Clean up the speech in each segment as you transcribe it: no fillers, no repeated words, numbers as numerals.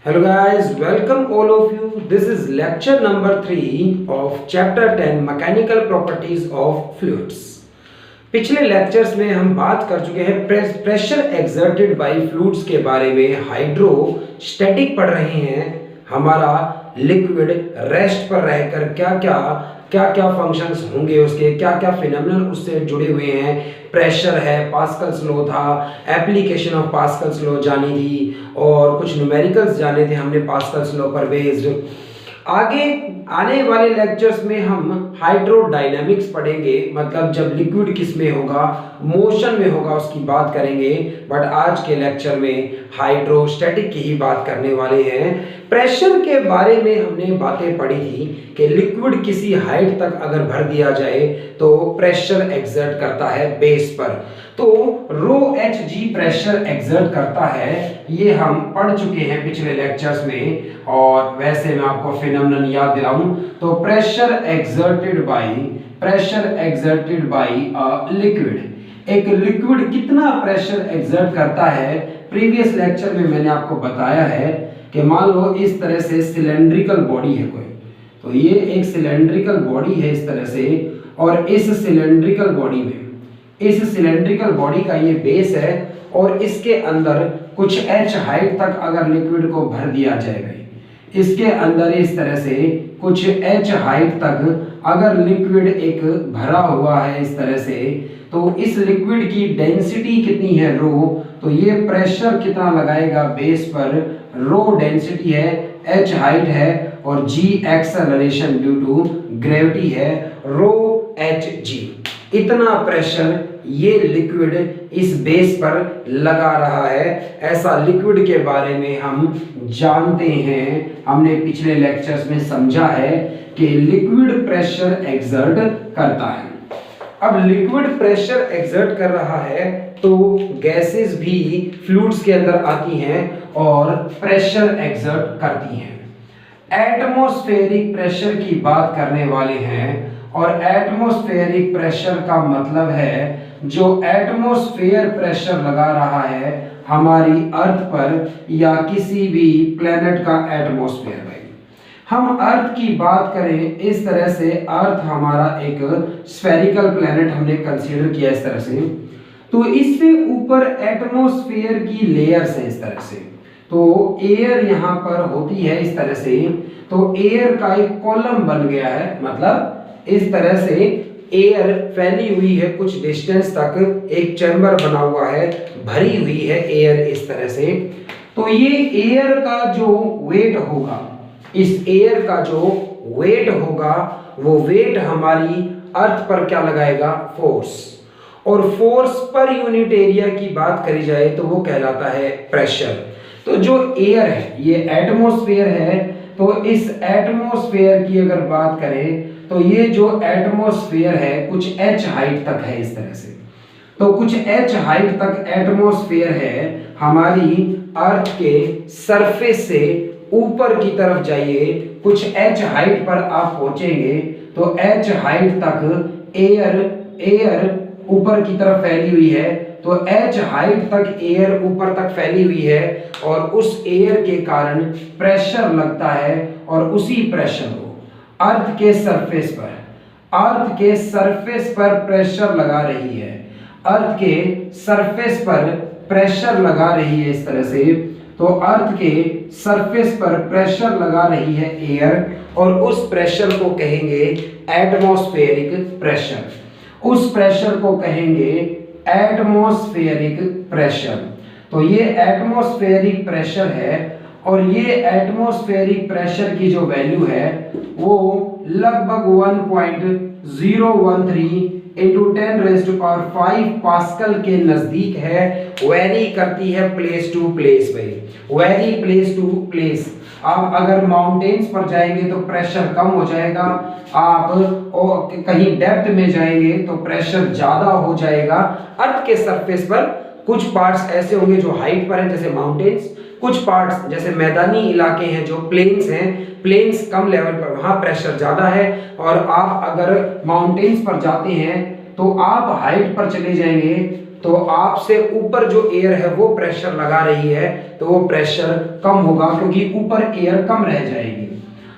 Hello guys, welcome all of you. This is lecture number 3 of chapter 10 Mechanical Properties of Fluids. पिछले lectures में हम बात कर चुके हैं प्रेशर एक्सर्टेड बाय फ्लूइड्स के बारे में। हाइड्रोस्टैटिक पढ़ रहे हैं। हमारा लिक्विड रेस्ट पर रहकर क्या क्या फंक्शंस होंगे, उसके क्या क्या फिनोमेनन उससे जुड़े हुए हैं। प्रेशर है, पास्कल्स लॉ था, एप्लीकेशन ऑफ पास्कल्स लॉ जानी थी और कुछ न्यूमेरिकल्स जाने थे हमने पास्कल्स लॉ पर बेस्ड। आगे आने वाले लेक्चर्स में हम हाइड्रोडायनामिक्स पढ़ेंगे, मतलब जब लिक्विड किस में होगा, मोशन में होगा, उसकी बात करेंगे। बट आज के लेक्चर में हाइड्रोस्टैटिक की ही बात करने वाले हैं। प्रेशर के बारे में हमने बातें पढ़ी थी कि लिक्विड किसी हाइट तक अगर भर दिया जाए तो प्रेशर एक्सर्ट करता है बेस पर। तो रो एच जी प्रेशर एक्सर्ट करता है, ये हम पढ़ चुके हैं पिछले लेक्चर्स में। और वैसे मैं आपको फिनोमेनन याद दिलाऊं तो pressure exerted by a liquid, एक लिक्विड कितना प्रेशर एक्सर्ट करता है। प्रीवियस लेक्चर में मैंने आपको बताया है कि मान लो इस तरह से सिलेंड्रिकल बॉडी है कोई, तो ये एक सिलेंड्रिकल बॉडी है इस तरह से, और इस सिलेंड्रिकल बॉडी का ये बेस है और इसके अंदर कुछ h हाइट तक अगर लिक्विड को भर दिया जाएगा, इसके अंदर इस तरह से कुछ h हाइट तक अगर लिक्विड एक भरा हुआ है इस तरह से, तो इस लिक्विड की डेंसिटी कितनी है रो, तो ये प्रेशर कितना लगाएगा बेस पर, रो डेंसिटी है, h हाइट है और g acceleration due to gravity है, रो एच जी। इतना प्रेशर ये लिक्विड इस बेस पर लगा रहा है। ऐसा लिक्विड के बारे में हम जानते हैं, हमने पिछले लेक्चर्स में समझा है कि लिक्विड प्रेशर एक्सर्ट करता है। अब लिक्विड प्रेशर एक्सर्ट कर रहा है तो गैसेस भी फ्लूइड्स के अंदर आती हैं और प्रेशर एक्सर्ट करती हैं। एटमॉस्फेरिक प्रेशर की बात करने वाले हैं, और एटमॉस्फेरिक प्रेशर का मतलब है जो एटमॉस्फेयर प्रेशर लगा रहा है हमारी अर्थ पर या किसी भी प्लेनेट का एटमॉस्फेयर है। हम अर्थ की बात करें इस तरह से, अर्थ हमारा एक स्फेरिकल प्लेनेट हमने कंसीडर किया इस तरह से, तो इससे ऊपर एटमॉस्फेयर की लेयर्स है इस तरह से। तो एयर यहाँ पर होती है इस तरह से, तो एयर का एक कॉलम बन गया है, मतलब इस तरह से एयर फैली हुई है कुछ डिस्टेंस तक, एक चैम्बर बना हुआ है, भरी हुई है एयर इस तरह से। तो ये एयर का जो वेट होगा, इस एयर का जो वेट होगा, वो वेट हमारी अर्थ पर क्या लगाएगा, फोर्स। और फोर्स पर यूनिट एरिया की बात करी जाए तो वो कहलाता है प्रेशर। तो जो एयर है ये एटमॉस्फेयर है, तो इस एटमॉस्फेयर की अगर बात करें तो ये जो एटमॉस्फेयर है कुछ h हाइट तक है इस तरह से, तो कुछ h हाइट तक एटमॉस्फेयर है। हमारी अर्थ के सरफेस से ऊपर की तरफ जाइए, कुछ h हाइट पर आप पहुंचेंगे तो h हाइट तक एयर ऊपर की तरफ फैली हुई है, तो h हाइट तक एयर ऊपर तक फैली हुई है और उस एयर के कारण प्रेशर लगता है, और उसी प्रेशर को अर्थ के सरफेस पर प्रेशर लगा रही है, अर्थ के सरफेस पर प्रेशर लगा रही है इस तरह से। तो अर्थ के सरफेस पर प्रेशर लगा रही है एयर, और उस प्रेशर को कहेंगे एटमॉस्फेरिक प्रेशर, उस प्रेशर को कहेंगे एटमॉस्फेरिक प्रेशर। तो ये एटमॉस्फेरिक प्रेशर है, और ये एटमॉस्फेरिक प्रेशर की जो वैल्यू है वो लगभग 1.013 इंटू 10⁵ पास्कल के नजदीक है। वेरी करती है प्लेस टू प्लेस भाई, वेरी प्लेस टू प्लेस। आप अगर माउंटेन्स पर जाएंगे तो प्रेशर कम हो जाएगा, आप कहीं डेप्थ में जाएंगे तो प्रेशर ज्यादा हो जाएगा। अर्थ के सरफेस पर कुछ पार्ट्स ऐसे होंगे जो हाइट पर हैं जैसे माउंटेन्स, कुछ पार्ट्स जैसे मैदानी इलाके हैं जो प्लेन्स हैं, प्लेन्स कम लेवल पर, वहां प्रेशर ज्यादा है। और आप अगर माउंटेन्स पर जाते हैं तो आप हाइट पर चले जाएंगे तो आपसे ऊपर जो एयर है वो प्रेशर लगा रही है, तो वो प्रेशर कम होगा क्योंकि ऊपर एयर कम रह जाएगी।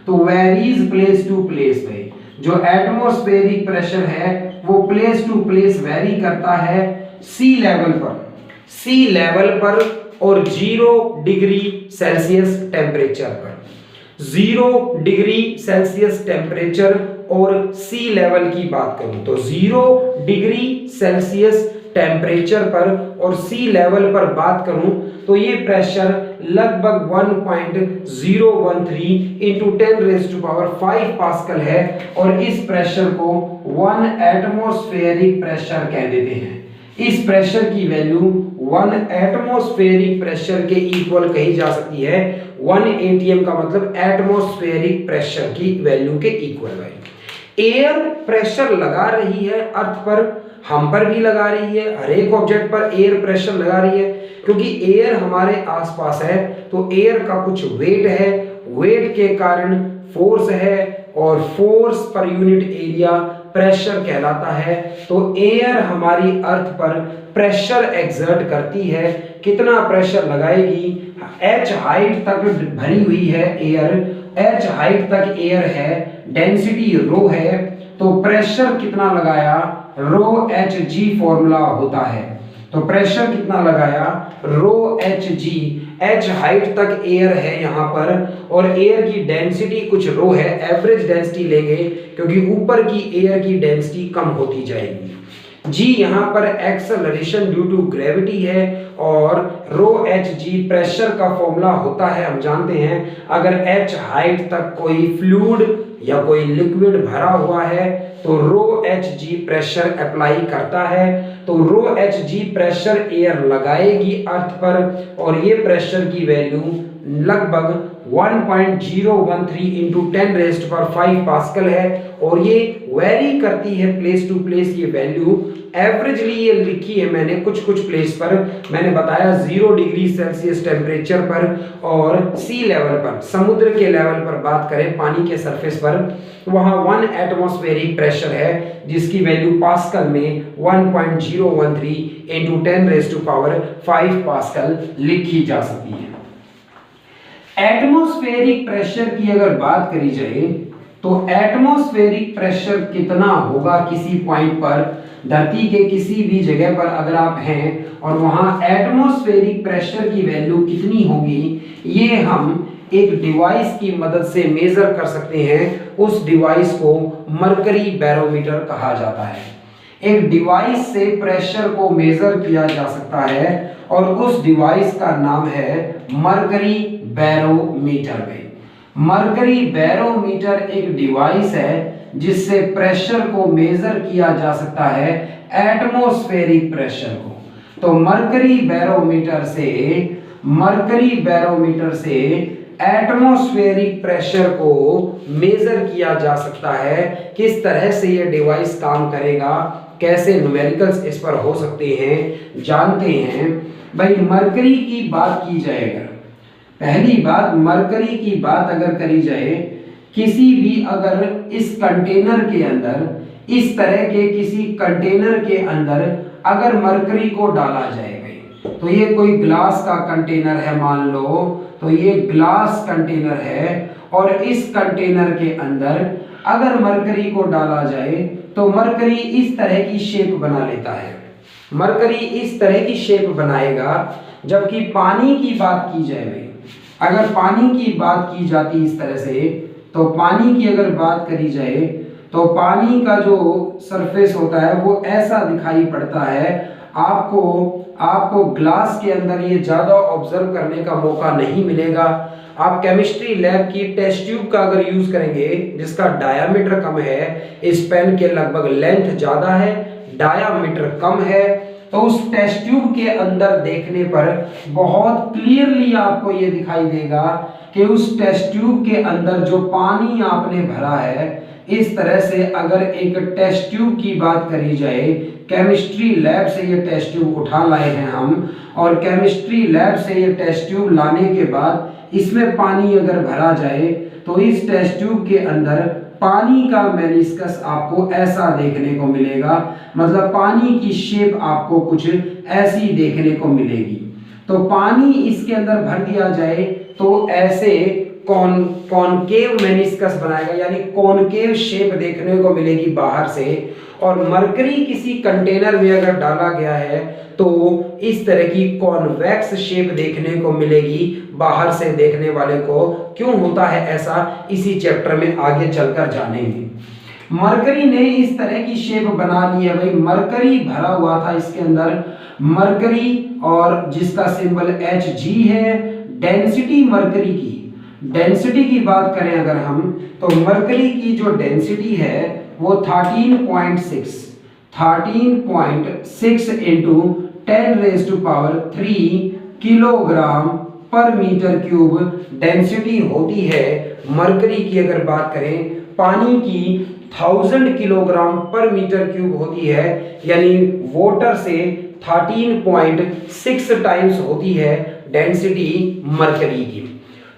तो वेरीज प्लेस टू प्लेस पे जो एटमॉस्फेरिक प्रेशर है वो प्लेस टू प्लेस वेरी करता है सी लेवल पर और 0 डिग्री सेल्सियस टेम्परेचर पर। 0 डिग्री सेल्सियस टेम्परेचर और सी लेवल की बात करूं तो 0 डिग्री सेल्सियस टेम्परेचर पर और सी लेवल पर बात करूं तो ये प्रेशर लगभग 1.013 इंटू 10⁵ पास्कल है और इस प्रेशर को 1 एटमॉस्फेरिक प्रेशर कह देते हैं। इस प्रेशर की वैल्यू 1 एटमॉस्फेरिक प्रेशर के इक्वल कही जा सकती है। 1 atm का मतलब एटमॉस्फेरिक प्रेशर की वैल्यू के इक्वल है। एयर प्रेशर लगा रही है अर्थ पर, हम पर भी लगा रही है, हर एक ऑब्जेक्ट पर एयर प्रेशर लगा रही है क्योंकि एयर हमारे आसपास है तो एयर का कुछ वेट है, वेट के कारण फोर्स है और force per unit area pressure कहलाता है। तो एयर हमारी अर्थ पर प्रेशर एक्सर्ट करती है। कितना प्रेशर लगाएगी? h हाइट तक भरी हुई है एयर, h हाइट तक एयर है, डेंसिटी रो है, तो प्रेशर कितना लगाया? रो एच जी फॉर्मूला होता है। तो प्रेशर कितना लगाया? रो एच जी, एच हाइट तक एयर है यहाँ पर और एयर की डेंसिटी कुछ रो है, एवरेज डेंसिटी लेंगे क्योंकि ऊपर की एयर की डेंसिटी कम होती जाएगी। जी यहाँ पर एक्सेलरेशन ड्यू टू ग्रेविटी है और रो एच जी प्रेशर का फॉर्मूला होता है, हम जानते हैं अगर एच हाइट तक कोई फ्लूइड या कोई लिक्विड भरा हुआ है तो रो एच जी प्रेशर अप्लाई करता है। तो रो एच जी प्रेशर एयर लगाएगी अर्थ पर और ये प्रेशर की वैल्यू लगभग 1.013 इंटू 10⁵ पास्कल है और ये वेरी करती है प्लेस टू प्लेस। ये वैल्यू एवरेजली ये लिखी है मैंने कुछ प्लेस पर, मैंने बताया 0 डिग्री सेल्सियस टेम्परेचर पर और सी लेवल पर, समुद्र के लेवल पर बात करें पानी के सरफेस पर, वहां 1 एटमॉस्फेरिक प्रेशर है जिसकी वैल्यू पास्कल में 1.013 इंटू 10⁵ पास्कल लिखी जा सकती है। एटमॉस्फेरिक प्रेशर की अगर बात करी जाए तो एटमॉस्फेरिक प्रेशर कितना होगा किसी पॉइंट पर, धरती के किसी भी जगह पर अगर आप हैं और वहां एटमॉस्फेरिक प्रेशर की वैल्यू कितनी होगी, ये हम एक डिवाइस की मदद से मेजर कर सकते हैं। उस डिवाइस को मरकरी बैरोमीटर कहा जाता है। एक डिवाइस से प्रेशर को मेजर किया जा सकता है और उस डिवाइस का नाम है मरकरी बैरोमीटर। मरकरी बैरोमीटर एक डिवाइस है जिससे प्रेशर को मेजर किया जा सकता है, एटमॉस्फेरिक प्रेशर को। तो मरकरी बैरोमीटर से एटमॉस्फेरिक प्रेशर को मेजर किया जा सकता है। किस तरह से ये डिवाइस काम करेगा, कैसे न्यूमेरिकल्स इस पर हो सकते हैं, जानते हैं। भाई मरकरी की बात की जाए, अगर पहली बात मरकरी की बात अगर करी जाए, किसी भी अगर इस कंटेनर के अंदर, इस तरह के किसी कंटेनर के अंदर अगर मरकरी को डाला जाए, तो ये कोई ग्लास का कंटेनर है मान लो, तो ये ग्लास कंटेनर है और इस कंटेनर के अंदर अगर मरकरी को डाला जाए तो मरकरी इस तरह की शेप बना लेता है। मरकरी इस तरह की शेप बनाएगा। जबकि पानी की बात की जाए, अगर पानी की बात की जाती इस तरह से, तो पानी की अगर बात करी जाए तो पानी का जो सरफेस होता है वो ऐसा दिखाई पड़ता है। आपको ग्लास के अंदर ये ज्यादा ऑब्जर्व करने का मौका नहीं मिलेगा। आप केमिस्ट्री लैब की टेस्ट ट्यूब का अगर यूज करेंगे जिसका डायामीटर कम है, इस पेन के लगभग लेंथ ज्यादा है, डायामीटर कम है, तो उस टेस्ट ट्यूब के अंदर देखने पर बहुत क्लियरली आपको ये दिखाई देगा कि उस टेस्ट ट्यूब के अंदर जो पानी आपने भरा है, इस तरह से अगर एक टेस्ट ट्यूब की बात करी जाए, केमिस्ट्री लैब से ये टेस्ट ट्यूब उठा लाए हैं हम, और केमिस्ट्री लैब से ये टेस्ट ट्यूब लाने के बाद इसमें पानी अगर भरा जाए तो इस टेस्ट ट्यूब के अंदर पानी का मेनिस्कस आपको ऐसा देखने को मिलेगा, मतलब पानी की शेप आपको कुछ ऐसी देखने को मिलेगी। तो पानी इसके अंदर भर दिया जाए तो ऐसे कॉनकेव मेनिस्कस बनाएगा, यानी कॉनकेव शेप देखने को मिलेगी बाहर से। और मरकरी किसी कंटेनर में अगर डाला गया है तो इस तरह की कॉन्वेक्स शेप देखने को मिलेगी बाहर से देखने वाले को। क्यों होता है ऐसा, इसी चैप्टर में आगे चलकर जानेंगे। मरकरी ने इस तरह की शेप बना ली है भाई, मरकरी भरा हुआ था इसके अंदर, मरकरी, और जिसका सिंबल Hg है। डेंसिटी मरकरी की, डेंसिटी की बात करें अगर हम, तो मरकरी की जो डेंसिटी है वो 13.6 इंटू 10⁻³ किलोग्राम पर मीटर क्यूब डेंसिटी होती है मरकरी की। अगर बात करें पानी की 1000 किलोग्राम पर मीटर क्यूब होती है, यानी वाटर से 13.6 टाइम्स होती है डेंसिटी मरकरी की।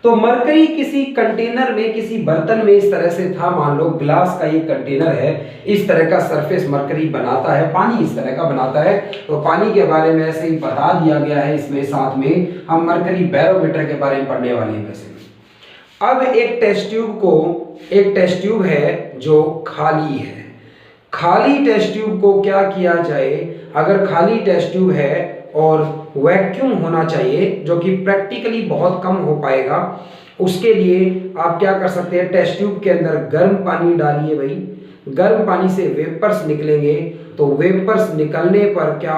तो मरकरी किसी कंटेनर में, किसी बर्तन में इस तरह से था, मान लो ग्लास का ये कंटेनर है, इस तरह का सरफेस मरकरी बनाता है, पानी इस तरह का बनाता है। तो पानी के बारे में ऐसे ही बता दिया गया है इसमें, साथ में हम मरकरी बैरोमीटर के बारे में पढ़ने वाले हैं वैसे। अब एक टेस्ट ट्यूब है जो खाली है। खाली टेस्ट ट्यूब को क्या किया जाए, अगर खाली टेस्ट ट्यूब है और वैक्यूम होना चाहिए जो कि प्रैक्टिकली बहुत कम हो पाएगा, उसके लिए आप क्या कर सकते हैं, टेस्ट ट्यूब के अंदर गर्म पानी डालिए भाई। गर्म पानी से वेपर्स निकलेंगे, तो वेपर्स निकलने पर क्या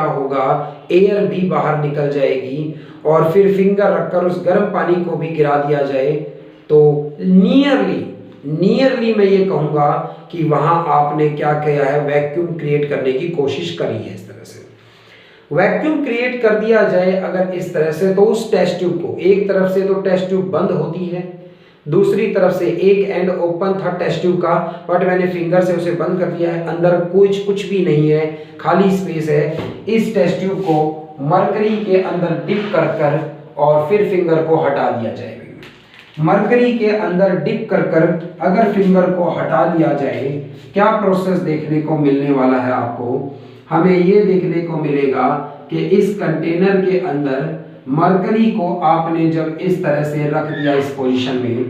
होगा, एयर भी बाहर निकल जाएगी। और फिर फिंगर रखकर उस गर्म पानी को भी गिरा दिया जाए तो नियरली मैं ये कहूंगा कि वहां आपने क्या किया है, वैक्यूम क्रिएट करने की कोशिश करी है। इस तरह से वैक्यूम क्रिएट कर दिया जाए अगर इस तरह से, तो उस टेस्ट ट्यूब को, एक तरफ से तो टेस्ट ट्यूब बंद होती है, दूसरी तरफ से एक एंड ओपन था टेस्ट ट्यूब का, बट मैंने फिंगर से उसे बंद कर दिया है, अंदर कुछ भी नहीं है, खाली स्पेस है। इस टेस्ट ट्यूब को मरकरी के अंदर डिप कर और फिर फिंगर को हटा दिया जाएगा। मरकरी के अंदर डिप कर अगर फिंगर को हटा दिया जाए, क्या प्रोसेस देखने को मिलने वाला है आपको, हमें ये देखने को मिलेगा कि इस कंटेनर के अंदर मरकरी को आपने जब इस तरह से रख दिया इस पोजीशन में,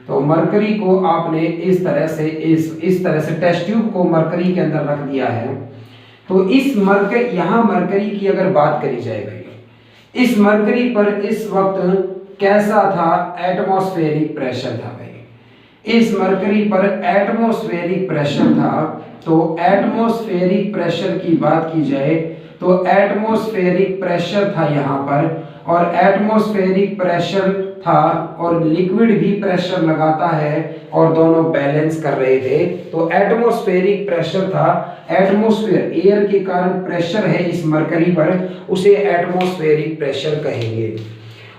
तो मरकरी को आपने इस तरह से टेस्ट ट्यूब को मरकरी के अंदर रख दिया है। तो इस यहाँ मरकरी की अगर बात करी जाए भाई, इस मरकरी पर इस वक्त कैसा था, एटमॉस्फेरिक प्रेशर था भाई। इस मरकरी पर एटमॉस्फेरिक प्रेशर था। तो एटमॉस्फेरिक प्रेशर की बात की जाए तो एटमॉस्फेरिक प्रेशर था यहाँ पर, और एटमॉस्फेरिक प्रेशर था और लिक्विड भी प्रेशर लगाता है और दोनों बैलेंस कर रहे थे। तो एटमॉस्फेरिक प्रेशर था, एटमॉस्फेयर एयर के कारण प्रेशर है इस मरकरी पर, उसे एटमॉस्फेरिक प्रेशर कहेंगे।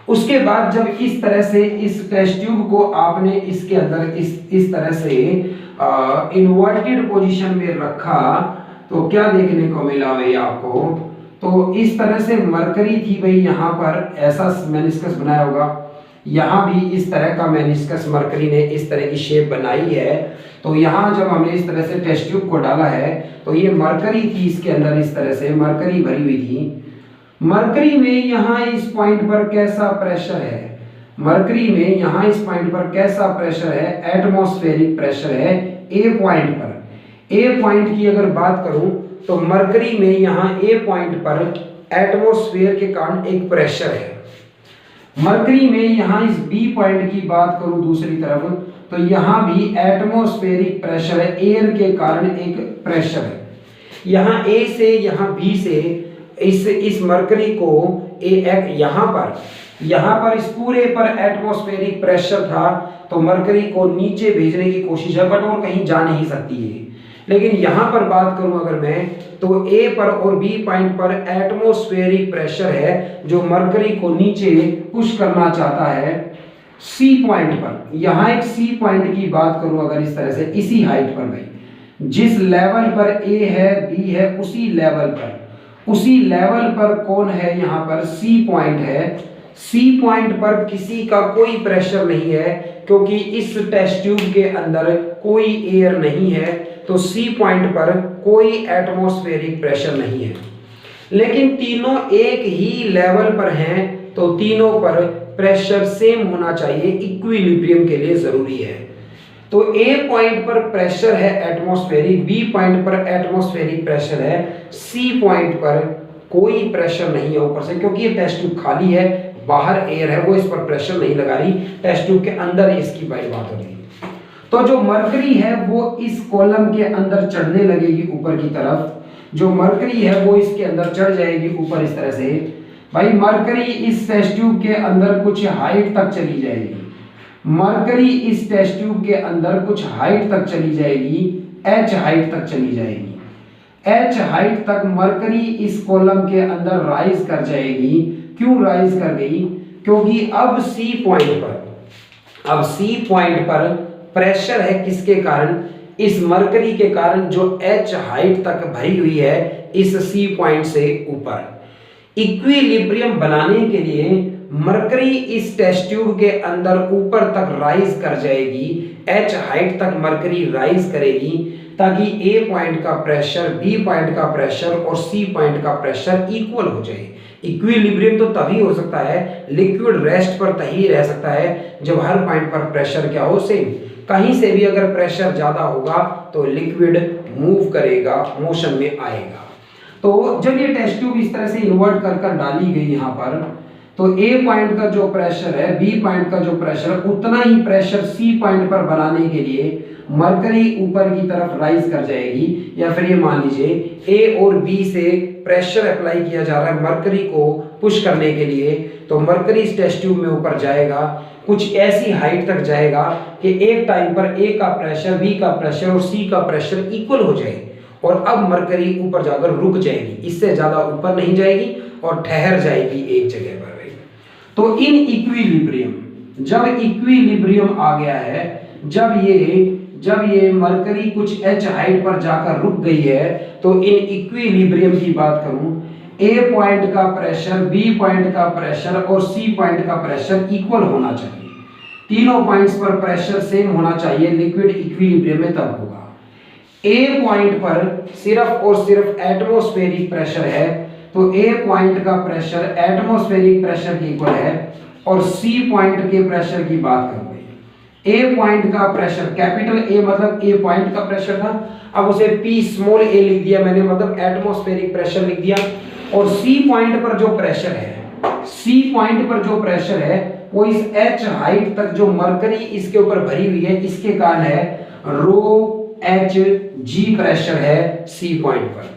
उसके बाद जब इस तरह से इस टेस्ट ट्यूब को आपने इसके अंदर इस तरह से इन्वर्टेड पोजीशन में रखा, तो क्या देखने को मिला भाई आपको, तो इस तरह से मरकरी थी भाई, यहाँ पर ऐसा मेनिस्कस बनाया होगा, यहाँ भी इस तरह का मेनिस्कस मरकरी ने इस तरह की शेप बनाई है। तो यहाँ जब हमने इस तरह से टेस्ट ट्यूब को डाला है तो ये मरकरी थी, इसके अंदर इस तरह से मरकरी भरी हुई थी। मरकरी में यहाँ इस पॉइंट पर कैसा प्रेशर है, मरकरी में यहाँ इस पॉइंट पर कैसा प्रेशर है, एटमॉस्फेरिक प्रेशर है ए पॉइंट पर। ए पॉइंट की अगर बात करूं तो मरकरी में यहाँ ए पॉइंट पर एटमॉस्फेयर के कारण एक प्रेशर है। मरकरी में यहाँ इस बी पॉइंट की बात करूं दूसरी तरफ, तो यहाँ भी एटमॉस्फेरिक प्रेशर है, एयर के कारण एक प्रेशर है। यहाँ ए से यहाँ बी से इस मरकरी को यहाँ पर इस पूरे पर एटमॉस्फेरिक प्रेशर था, तो मरकरी को नीचे भेजने की कोशिश है, बट और कहीं जा नहीं सकती है। लेकिन यहाँ पर बात करूं अगर मैं, तो ए पर और बी पॉइंट पर एटमॉस्फेरिक प्रेशर है जो मरकरी को नीचे पुश करना चाहता है। सी पॉइंट पर, यहाँ एक सी पॉइंट की बात करूं अगर इस तरह से, इसी हाइट पर भाई, जिस लेवल पर ए है बी है उसी लेवल पर कौन है, यहाँ पर सी पॉइंट है। सी पॉइंट पर किसी का कोई प्रेशर नहीं है क्योंकि इस टेस्ट ट्यूब के अंदर कोई एयर नहीं है, तो सी पॉइंट पर कोई एटमॉस्फेरिक प्रेशर नहीं है। लेकिन तीनों एक ही लेवल पर हैं तो तीनों पर प्रेशर सेम होना चाहिए, इक्विलिब्रियम के लिए जरूरी है। तो ए पॉइंट पर प्रेशर है एटमॉस्फेरिक, बी पॉइंट पर एटमॉस्फेरिक प्रेशर है, सी पॉइंट पर कोई प्रेशर नहीं है ऊपर से, क्योंकि ये टेस्ट ट्यूब खाली है, बाहर एयर है, वो इस पर प्रेशर नहीं लगा रही, टेस्ट ट्यूब के अंदर इसकी बात हो रही है। तो जो मरकरी है वो इस कॉलम के अंदर चढ़ने लगेगी ऊपर की तरफ, जो मरकरी है वो इसके अंदर चढ़ जाएगी ऊपर इस तरह से। भाई मरकरी इस टेस्ट ट्यूब के अंदर कुछ हाइट तक चली जाएगी, मरकरी इस टेस्ट ट्यूब के अंदर कुछ हाइट तक चली जाएगी, एच हाइट तक चली जाएगी, एच हाइट तक मरकरी इस कॉलम के अंदर राइज कर जाएगी। क्यों राइज कर गई? क्योंकि अब सी पॉइंट पर प्रेशर है, किसके कारण? इस मरकरी के कारण, जो एच हाइट तक भरी हुई है इस सी पॉइंट से ऊपर। इक्विलिब्रियम बनाने के लिए मरकरी इस टेस्ट ट्यूब के अंदर ऊपर तक राइज कर जाएगी, एच हाइट तक मरकरी राइज करेगी, ताकि ए पॉइंट का प्रेशर, बी पॉइंट का प्रेशर और सी पॉइंट का प्रेशर इक्वल हो जाए। इक्विलिब्रियम तो तभी हो सकता है, लिक्विड रेस्ट पर तभी रह सकता है जब हर पॉइंट पर प्रेशर क्या हो, सेम। कहीं से भी अगर प्रेशर ज्यादा होगा तो लिक्विड मूव करेगा, मोशन में आएगा। तो जब ये टेस्ट ट्यूब इस तरह से इन्वर्ट कर डाली गई यहाँ पर, तो ए पॉइंट का जो प्रेशर है, बी पॉइंट का जो प्रेशर, उतना ही प्रेशर सी पॉइंट पर बनाने के लिए मरकरी ऊपर की तरफ राइज कर जाएगी। या फिर ये मान लीजिए ए और बी से प्रेशर अप्लाई किया जा रहा है मरकरी को पुश करने के लिए, तो मरकरी इस टेस्ट ट्यूब में ऊपर जाएगा, कुछ ऐसी हाइट तक जाएगा कि एक टाइम पर ए का प्रेशर, बी का प्रेशर और सी का प्रेशर इक्वल हो जाए, और अब मरकरी ऊपर जाकर रुक जाएगी, इससे ज्यादा ऊपर नहीं जाएगी और ठहर जाएगी एक जगह पर। तो इन इक्विलिब्रियम, जब इक्विलिब्रियम आ गया है, जब ये मरकरी कुछ एच हाइट पर जाकर रुक गई है, तो इन इक्विलिब्रियम की बात करूं, ए पॉइंट का प्रेशर, बी पॉइंट का प्रेशर और सी पॉइंट का प्रेशर इक्वल होना चाहिए। तीनों पॉइंट्स पर प्रेशर सेम होना चाहिए, लिक्विड इक्विलिब्रियम में तब होगा। ए पॉइंट पर सिर्फ और सिर्फ एटमॉस्फेरिक प्रेशर है, तो ए पॉइंट का प्रेशर एटमॉस्फेरिक प्रेशर के इक्वल है, और सी पॉइंट के प्रेशर की बात करूंगा। ए पॉइंट का प्रेशर, कैपिटल ए मतलब ए पॉइंट का प्रेशर था, अब उसे पी स्मॉल ए लिख दिया मैंने, मतलब एटमॉस्फेरिक प्रेशर लिख दिया। और सी पॉइंट पर जो प्रेशर है, सी पॉइंट पर जो प्रेशर है वो इस एच हाइट तक जो मरकरी इसके ऊपर भरी हुई है इसके कारण है, रो एच जी प्रेशर है सी पॉइंट पर।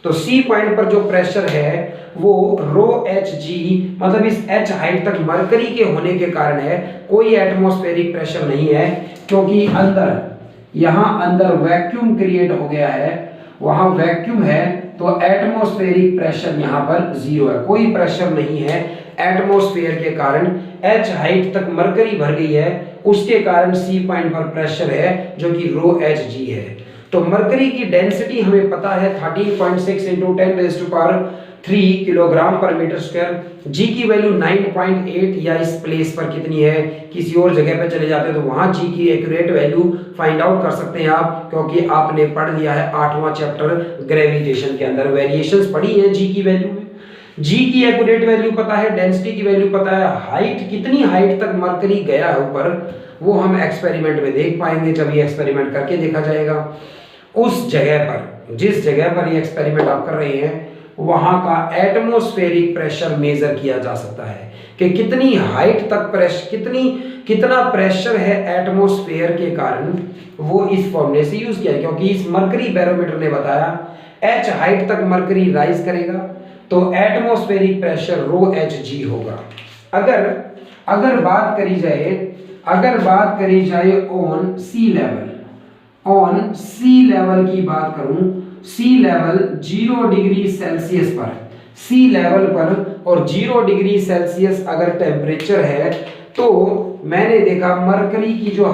तो सी पॉइंट पर जो प्रेशर है वो रो एच जी, मतलब इस एच हाइट तक मरकरी के होने के कारण है, कोई एटमॉस्फेरिक प्रेशर नहीं है, क्योंकि अंदर, यहाँ अंदर वैक्यूम क्रिएट हो गया है, वहां वैक्यूम है, तो एटमॉस्फेरिक प्रेशर यहाँ पर जीरो है, कोई प्रेशर नहीं है। एटमॉस्फेयर के कारण एच हाइट तक मरकरी भर गई है, उसके कारण सी पॉइंट पर प्रेशर है जो कि रो एच जी है। तो मरकरी की डेंसिटी हमें पता है 13.6 × 10⁻³ किलोग्राम पर मीटर स्क्वायर। जी की वैल्यू 9.8 या इस प्लेस पर कितनी है, किसी और जगह पे चले जाते हैं तो वहां जी की एक्यूरेट वैल्यू फाइंड आउट कर सकते हैं आप, क्योंकि आपने पढ़ लिया है 8वां चैप्टर ग्रेविटेशन के अंदर, वेरिएशंस पढ़ी है जी की वैल्यू में। जी की एक्यूरेट वैल्यू पता है, डेंसिटी की वैल्यू पता है, हाइट कितनी हाइट तक मरकरी गया है ऊपर, वो हम एक्सपेरिमेंट में देख पाएंगे जब ये एक्सपेरिमेंट करके देखा जाएगा। उस जगह पर, जिस जगह पर ये एक्सपेरिमेंट आप कर रहे हैं, वहां का एटमॉस्फेरिक प्रेशर मेजर किया जा सकता है कि कितनी हाइट तक प्रेशर, कितना प्रेशर है एटमॉस्फेयर के कारण, वो इस फॉर्मूले से यूज किया, क्योंकि इस मरकरी बैरोमीटर ने बताया एच हाइट तक मरकरी राइज करेगा तो एटमॉस्फेरिक प्रेशर रो एच जी होगा। अगर बात करी जाए ऑन सी लेवल की बात करूं, सी लेवल 0 डिग्री सेल्सियस पर, सी लेवल पर और 0 डिग्री सेल्सियस अगर टेम्परेचर है, तो मैंने देखा मरकरी की जो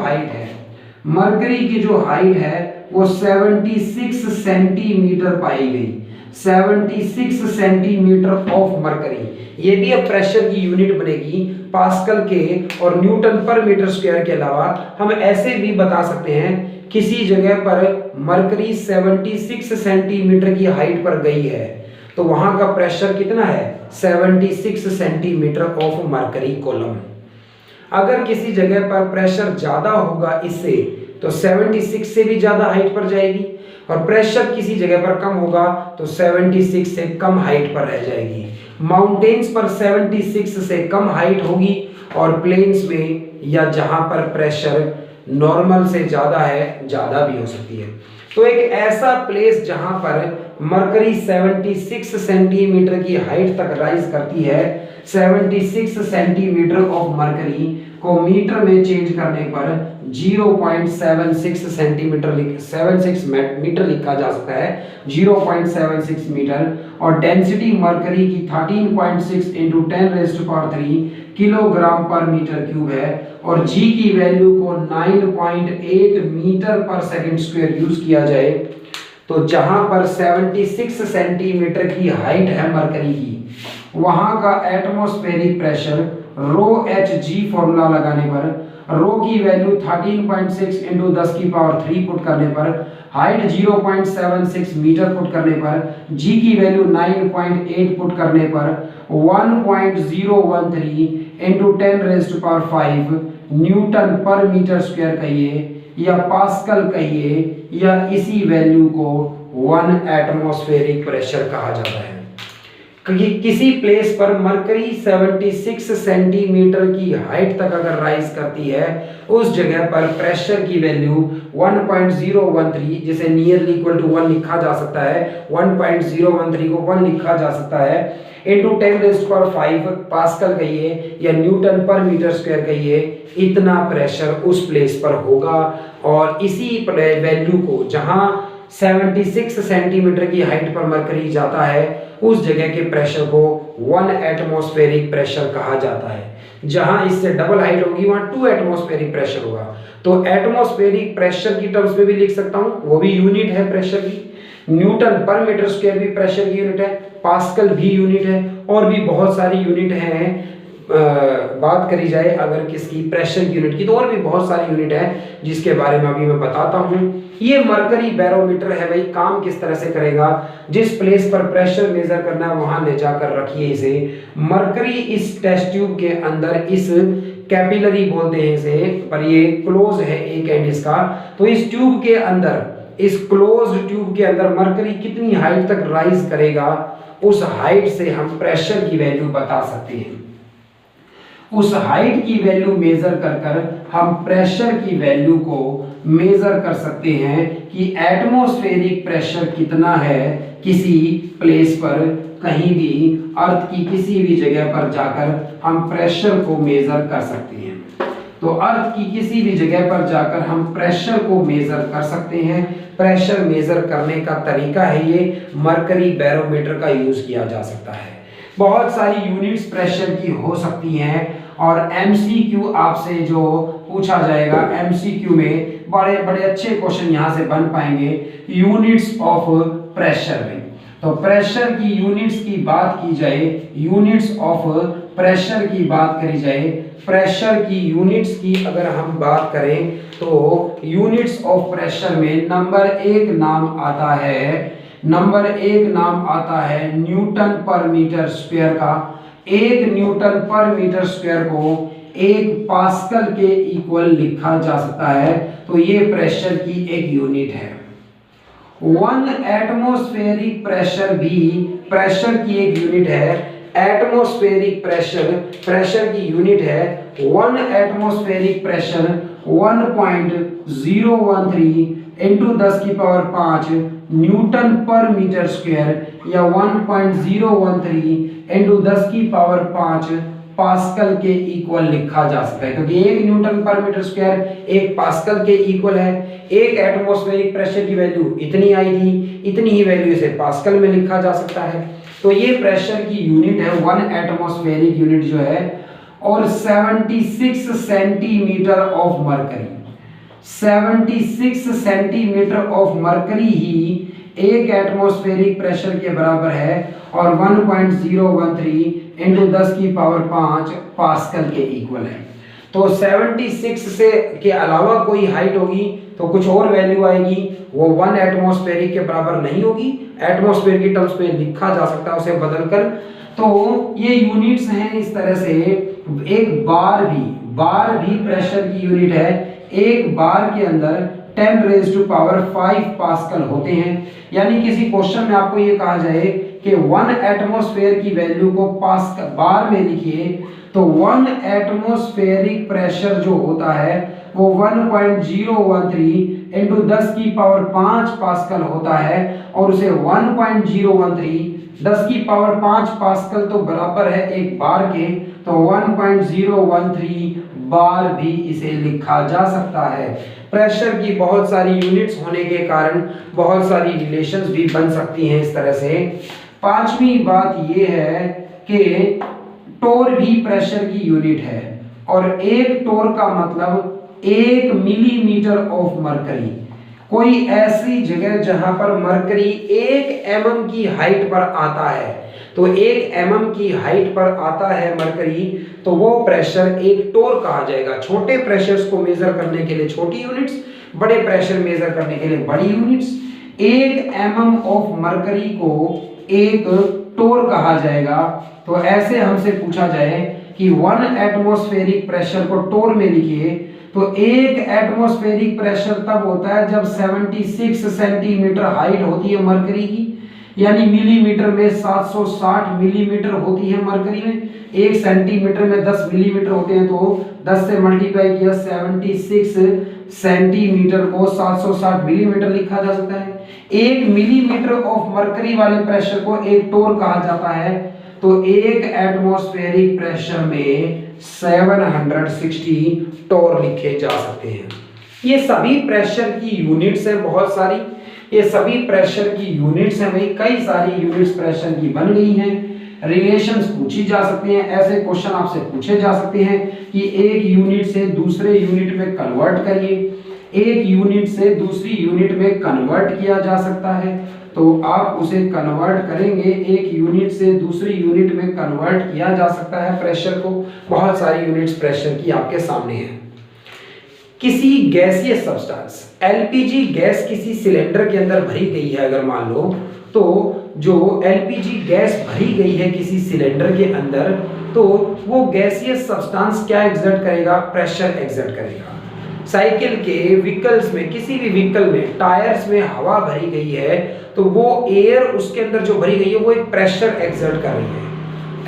हाइट है वो 76 सेंटीमीटर पाई गई, 76 सेंटीमीटर ऑफ मरकरी। ये भी अब प्रेशर की यूनिट बनेगी पास्कल के और न्यूटन पर मीटर स्क्वायर के अलावा हम ऐसे भी बता सकते हैं किसी जगह पर मरकरी 76 सेंटीमीटर की हाइट पर गई है तो वहां का प्रेशर कितना है 76 सेंटीमीटर ऑफ मरकरी कॉलम। अगर किसी जगह पर प्रेशर ज्यादा होगा इससे तो 76 से भी ज्यादा हाइट पर जाएगी, और प्रेशर किसी जगह पर कम होगा तो 76 से कम हाइट पर रह जाएगी। माउंटेन्स पर 76 से कम हाइट होगी और प्लेन्स में या जहां पर प्रेशर नॉर्मल से ज्यादा है, ज्यादा भी हो सकती है। तो एक ऐसा प्लेस जहां पर मरकरी 76 सेंटीमीटर की हाइट तक राइज करती है, 76 सेंटीमीटर ऑफ मरकरी को मीटर में चेंज करने पर 0.76 सेंटीमीटर 76 मीटर लिखा जा सकता है, 0.76 मीटर। और डेंसिटी मरकरी की 13.6 इंटू 10⁻³ किलोग्राम पर मीटर क्यूब है, और जी की वैल्यू को 9.8 मीटर पर सेकंड स्क्वायर यूज किया जाए तो जहां पर 76 सेंटीमीटर की हाइट है मरकरी की, वहां का एटमॉस्फेरिक प्रेशर रो एच जी फॉर्मूला लगाने पर रो की वैल्यू 13.6 इंटू 10⁻³ पुट करने पर, हाइट 0.76 मीटर पुट करने पर, जी की वैल्यू 9.8 पुट करने पर 1.013 इंटू 10⁵ न्यूटन पर मीटर स्क्वायर कहिए या पास्कल कहिए, या इसी वैल्यू को 1 एटमॉस्फेरिक प्रेशर कहा जाता है। किसी प्लेस पर मरकरी 76 सेंटीमीटर की हाइट तक अगर राइज करती है, उस जगह पर प्रेशर की वैल्यू 1.013, जिसे नियरली इक्वल टू 1 लिखा जा सकता है, 1.013 को 1 लिखा जा सकता है, इंटू 10⁵ पास्कल कहिए या न्यूटन पर मीटर स्क्वायर कहिए, इतना प्रेशर उस प्लेस पर होगा। और इसी वैल्यू को जहां 76 सेंटीमीटर की हाइट पर मरकरी जाता है, उस जगह के प्रेशर को 1 एटमॉस्फेरिक प्रेशर कहा जाता है। जहां इससे डबल हाइट होगी वहां 2 एटमॉस्फेरिक प्रेशर होगा। तो एटमॉस्फेरिक प्रेशर की टर्म्स में भी लिख सकता हूं, वो भी यूनिट है प्रेशर की। न्यूटन पर मीटर स्क्वायर भी प्रेशर की यूनिट है, पास्कल भी यूनिट है, और भी बहुत सारी यूनिट हैं। बात करी जाए अगर किसकी प्रेशर की यूनिट की, तो और भी बहुत सारी यूनिट है जिसके बारे में अभी मैं बताता हूं। ये मरकरी बैरोमीटर है भाई, काम किस तरह से करेगा, जिस प्लेस पर प्रेशर मेजर करना है वहां ले जाकर रखिए इसे। मरकरी इस टेस्ट ट्यूब के अंदर, इस कैपिलरी बोलते हैं इसे, पर ये क्लोज है एक एंड इसका, तो इस ट्यूब के अंदर, इस क्लोज ट्यूब के अंदर मरकरी कितनी हाइट तक राइज करेगा, उस हाइट से हम प्रेशर की वैल्यू बता सकते हैं। उस हाइट की वैल्यू मेजर कर कर हम प्रेशर की वैल्यू को मेजर कर सकते हैं कि एटमॉस्फेरिक प्रेशर कितना है किसी प्लेस पर, कहीं भी अर्थ की किसी भी जगह पर जाकर हम प्रेशर को मेजर कर सकते हैं। तो अर्थ की किसी भी जगह पर जाकर हम प्रेशर को मेजर कर सकते हैं। प्रेशर मेजर करने का तरीका है ये, मरकरी बैरोमीटर का यूज किया जा सकता है। बहुत सारी यूनिट्स प्रेशर की हो सकती हैं, और एमसीक्यू आपसे जो पूछा जाएगा, एमसीक्यू में बड़े बड़े अच्छे क्वेश्चन यहां से बन पाएंगे यूनिट्स ऑफ प्रेशर में। तो प्रेशर की यूनिट्स की बात की जाए, यूनिट्स ऑफ प्रेशर की बात करी जाए, प्रेशर की यूनिट्स की अगर हम बात करें तो यूनिट्स ऑफ प्रेशर में नंबर 1 नाम आता है, नंबर 1 नाम आता है न्यूटन पर मीटर स्क्वायर का। 1 न्यूटन पर मीटर स्क्वायर को 1 पास्कल के इक्वल लिखा जा सकता है, तो ये प्रेशर की एक यूनिट है। 1 एटमॉस्फेरिक प्रेशर भी प्रेशर की एक यूनिट है। एटमॉस्फेरिक प्रेशर प्रेशर की यूनिट है। 1 एटमॉस्फेरिक प्रेशर 1.013 इंटू 10⁵ न्यूटन पर मीटर स्क्वायर, या 1.013 इंटू 10⁵ पास्कल के इक्वल लिखा जा सकता है, क्योंकि 1 न्यूटन पर मीटर स्क्वायर 1 पास्कल के इक्वल है। एक एटमॉस्फेरिक प्रेशर की वैल्यू इतनी आई थी, इतनी ही वैल्यू इसे पास्कल में लिखा जा सकता है। तो ये प्रेशर की यूनिट है 1 एटमॉस्फेरिक यूनिट जो है। और 76 centimetre of mercury, 76 centimetre of mercury he 1 atmospheric pressure के बराबर है, और 1.013 इंटू 10⁵ पास्कल के इक्वल है। तो 76 से के अलावा कोई हाइट होगी तो कुछ और वैल्यू आएगी, वो 1 एटमॉस्फेरिक के बराबर नहीं होगी। एटमॉस्फेयर की टर्म्स में लिखा जा सकता है उसे बदलकर। तो ये यूनिट्स हैं इस तरह से। एक बार भी प्रेशर की यूनिट है। एक बार के अंदर 10⁵ पास्कल होते हैं। यानी किसी क्वेश्चन में आपको ये कहा जाए कि 1 एटमॉस्फेयर की वैल्यू को पास्कल बार में लिखिए, तो 1 एटमॉस्फेरिक प्रेशर जो होता है वो 1.013 इंटू 10⁵ पास्कल होता है। और उसे 1.013 10⁵ पास्कल तो बराबर है एक बार के, तो 1.013 बार भी इसे लिखा जा सकता है। प्रेशर की बहुत सारी यूनिट्स होने के कारण बहुत सारी रिलेशंस भी बन सकती हैं इस तरह से। पांचवी बात यह है कि टोर भी प्रेशर की यूनिट है, और एक टोर का मतलब 1 मिलीमीटर ऑफ मरकरी। कोई ऐसी जगह जहां पर मरकरी 1 mm की हाइट पर आता है, तो 1 mm की हाइट पर आता है मरकरी, तो वो प्रेशर एक टोर कहा जाएगा। छोटे प्रेशर्स को मेजर करने के लिए छोटी यूनिट्स, बड़े प्रेशर मेजर करने के लिए बड़ी यूनिट्स। 1 mm ऑफ मरकरी को एक टोर कहा जाएगा। तो ऐसे हमसे पूछा जाए कि 1 एटमॉस्फेरिक प्रेशर को टोर में लिखिए, तो 1 एटमॉस्फेरिक प्रेशर तब होता है जब 76 सेंटीमीटर हाइट होती है मरकरी की, यानी मिलीमीटर में 760 मिलीमीटर होती है मरकरी में। 1 सेंटीमीटर में 10 मिलीमीटर होते हैं, तो 10 से मल्टीप्लाई किया 76 सेंटीमीटर को 760 मिलीमीटर लिखा जा सकता है। 1 मिलीमीटर ऑफ मरकरी वाले प्रेशर को एक टोर कहा जाता है। तो 1 एटमॉस्फेरिक प्रेशर में 760 टोर लिखे जा सकते हैं। ये सभी प्रेशर की यूनिट्स हैं बहुत सारी, ये सभी प्रेशर की यूनिट्स हैं भाई, कई सारी यूनिट्स प्रेशर की बन गई हैं। रिलेशंस पूछी जा सकते हैं, ऐसे क्वेश्चन आपसे पूछे जा सकते हैं कि एक यूनिट से दूसरे यूनिट में कन्वर्ट करिए, एक यूनिट से दूसरी यूनिट में कन्वर्ट किया जा सकता है, तो आप उसे कन्वर्ट करेंगे। एक यूनिट से दूसरी यूनिट में कन्वर्ट किया जा सकता है प्रेशर को। बहुत सारी यूनिट्स प्रेशर की आपके सामने हैं। किसी गैसीय सब्सटेंस, एलपीजी गैस किसी सिलेंडर के अंदर भरी गई है अगर मान लो, तो जो एलपीजी गैस भरी गई है किसी सिलेंडर के अंदर, तो वो गैसीय सब्सटेंस क्या एग्जर्ट करेगा? प्रेशर एग्जर्ट करेगा। साइकिल के व्हीकल्स में, किसी भी व्हीकल में टायर्स में हवा भरी गई है, तो वो एयर उसके अंदर जो भरी गई है वो एक प्रेशर एग्जर्ट कर रही है।